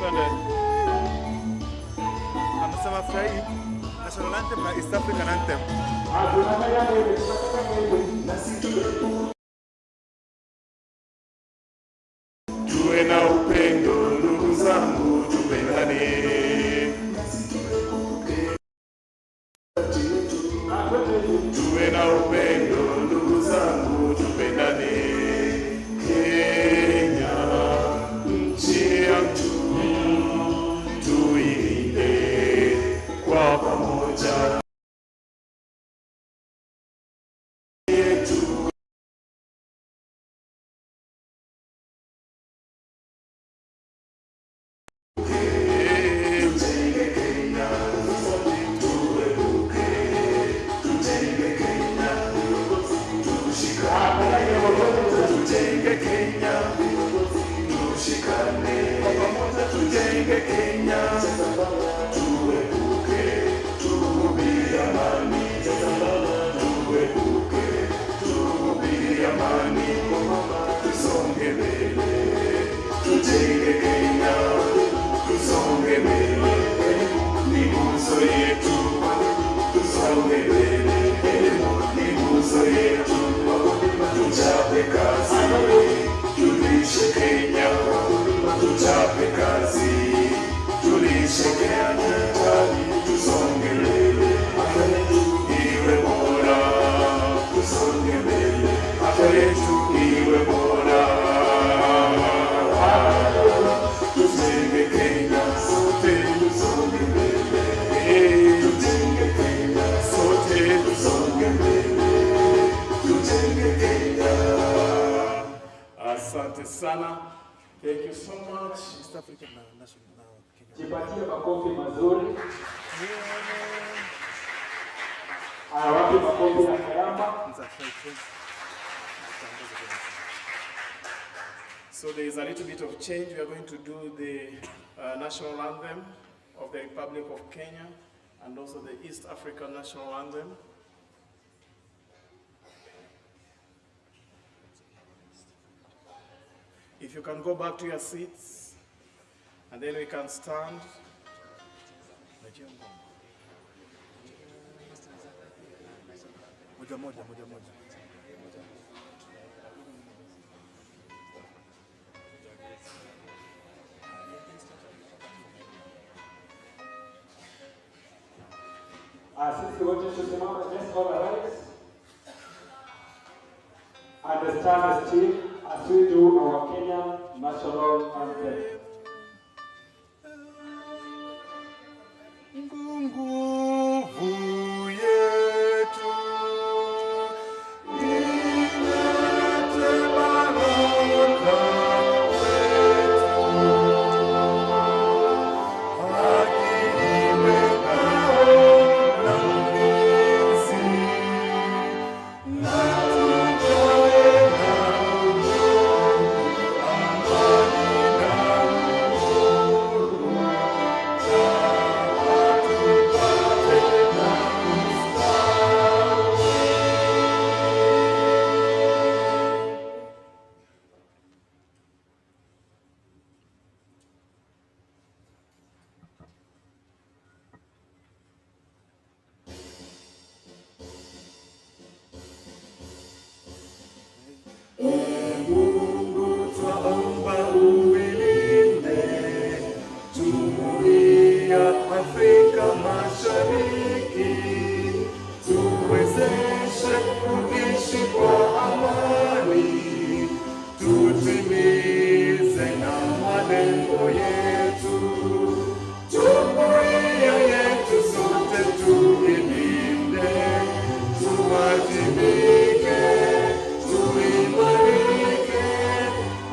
Twende. Amesema furahi national anthem na East African anthem. Tuwe na upendo ndugu zangu, tupendane. Tuwe na upendo ndugu zangu, tupendane. Kenya nchi yetu, tuilinde kwa pamoja. Tujenge Kenya, tushikane pamoja, tujenge Kenya, tuepuke, tuhubiri amani, tuepuke, tuhubiri amani, tusonge mbele, tujenge Kenya, tusonge mbele, ni nguzo yetu, tusonge mbele, ni nguzo yetu. Tuchape kazi, tulishe Kenya, tuchape kazi, tulishe Kenya, tusonge mbele, iwe bora, tusonge mbele, afya yetu iwe bora. Tujenge Kenya, sote tusonge mbele, tujenge Kenya, sote tusonge mbele, tujenge Kenya. Asante sana. Thank you so much. East African National Kenya. Jipatie makofi mazuri. Wapi makofi ya karama? So there is a little bit of change. We are going to do the national anthem of the Republic of Kenya and also the East African national anthem. If you can go back to your seats, and then we can stand. Sisi wote tusimame, let's all rise and stand as team as we do our Kenyan national anthem. Nguvu yetu ilete baraka kwetu, haki iwe ngao na mlinzi, na tujae na amani na uhuru, na Mungu twaomba uilinde Jumuiya Afrika Mashariki, tuwezeshe kuishi kwa amani, tutimize na malengo yetu. Jumuiya yetu sote tuilinde, tuwajibike, tuimarike,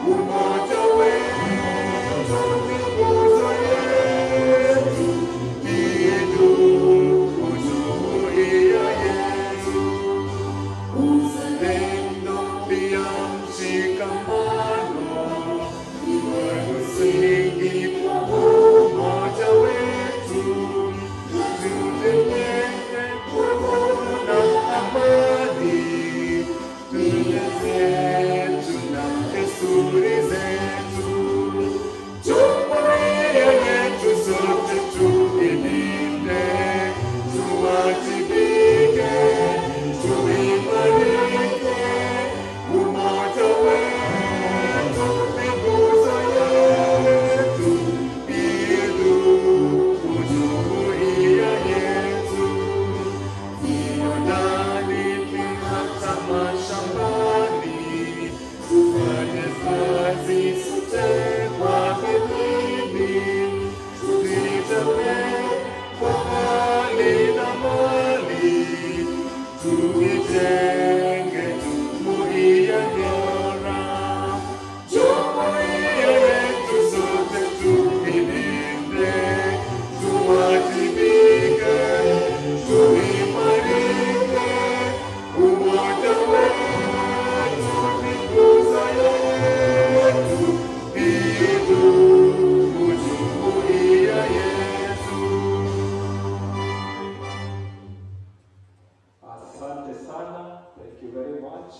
umoja wetu ni nguzo yetu, idumu jumuiya yetu. you very much.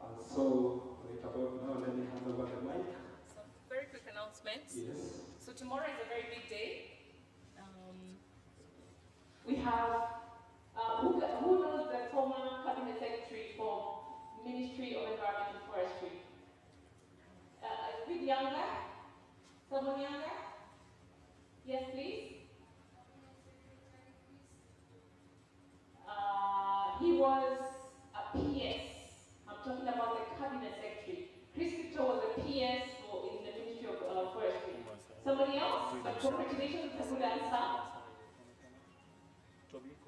And so, right about now, let me hand over the mic. Some very quick announcements. Yes. So tomorrow is a very big day. We have, who knows the former Cabinet Secretary for Ministry of Environment and Forestry? A bit younger? Someone younger? Yes, please. He was a PS. I'm talking about the Cabinet Secretary. Chris Victor was a PS in the Ministry of Forestry. Somebody else? Congratulations, that's a good answer.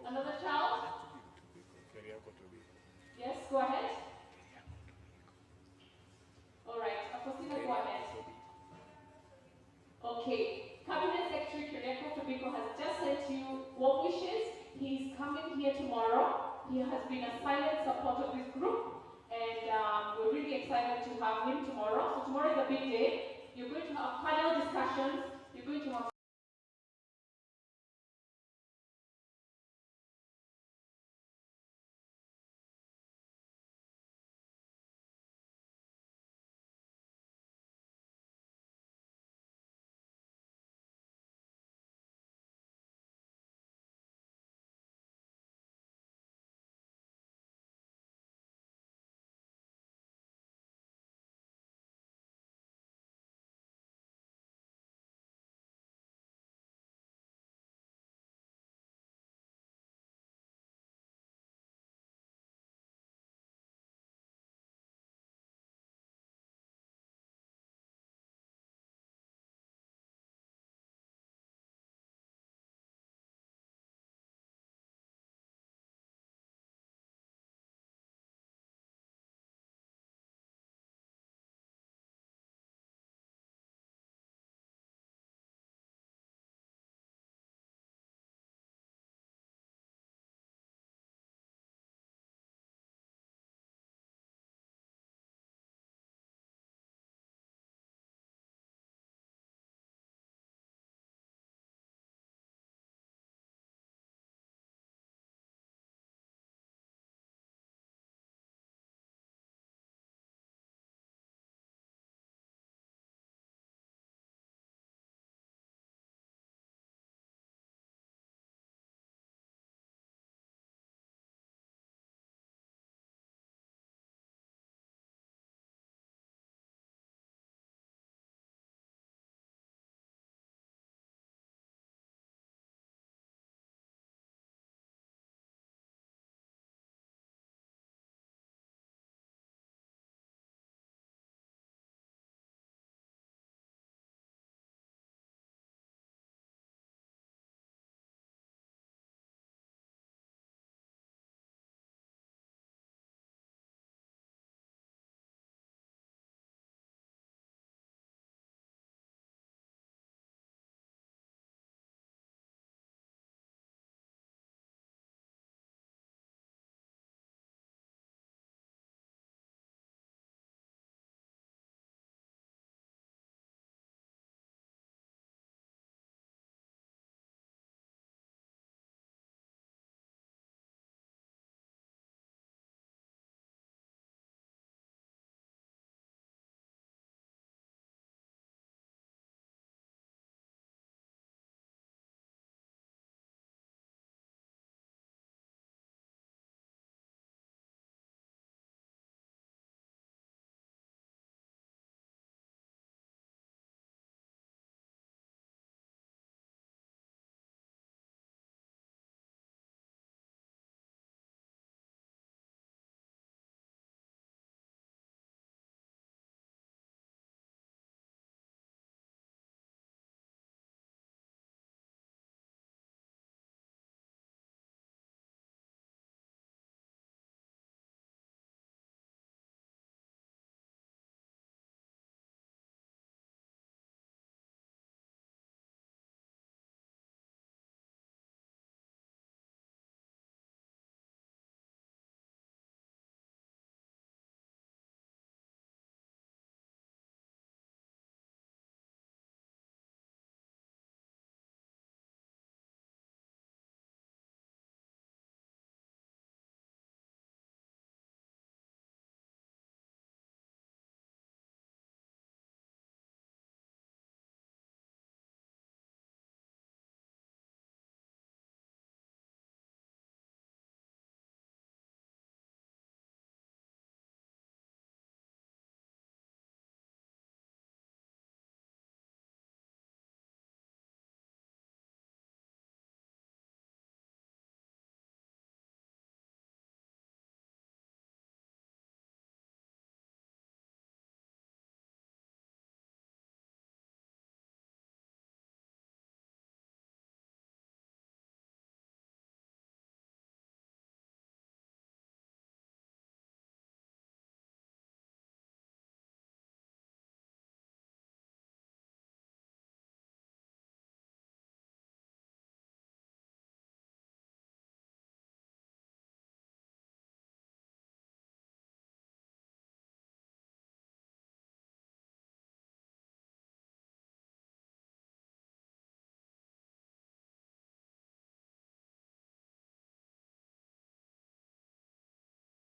Another child? Yes, go ahead. All right, Faustina, go ahead. Okay, Cabinet Secretary Keriako Tobiko has just sent you warm wishes. He's coming here tomorrow. He has been a silent supporter of this group, and we're really excited to have him tomorrow. So tomorrow is a big day. You're going to have panel discussions. You're going to have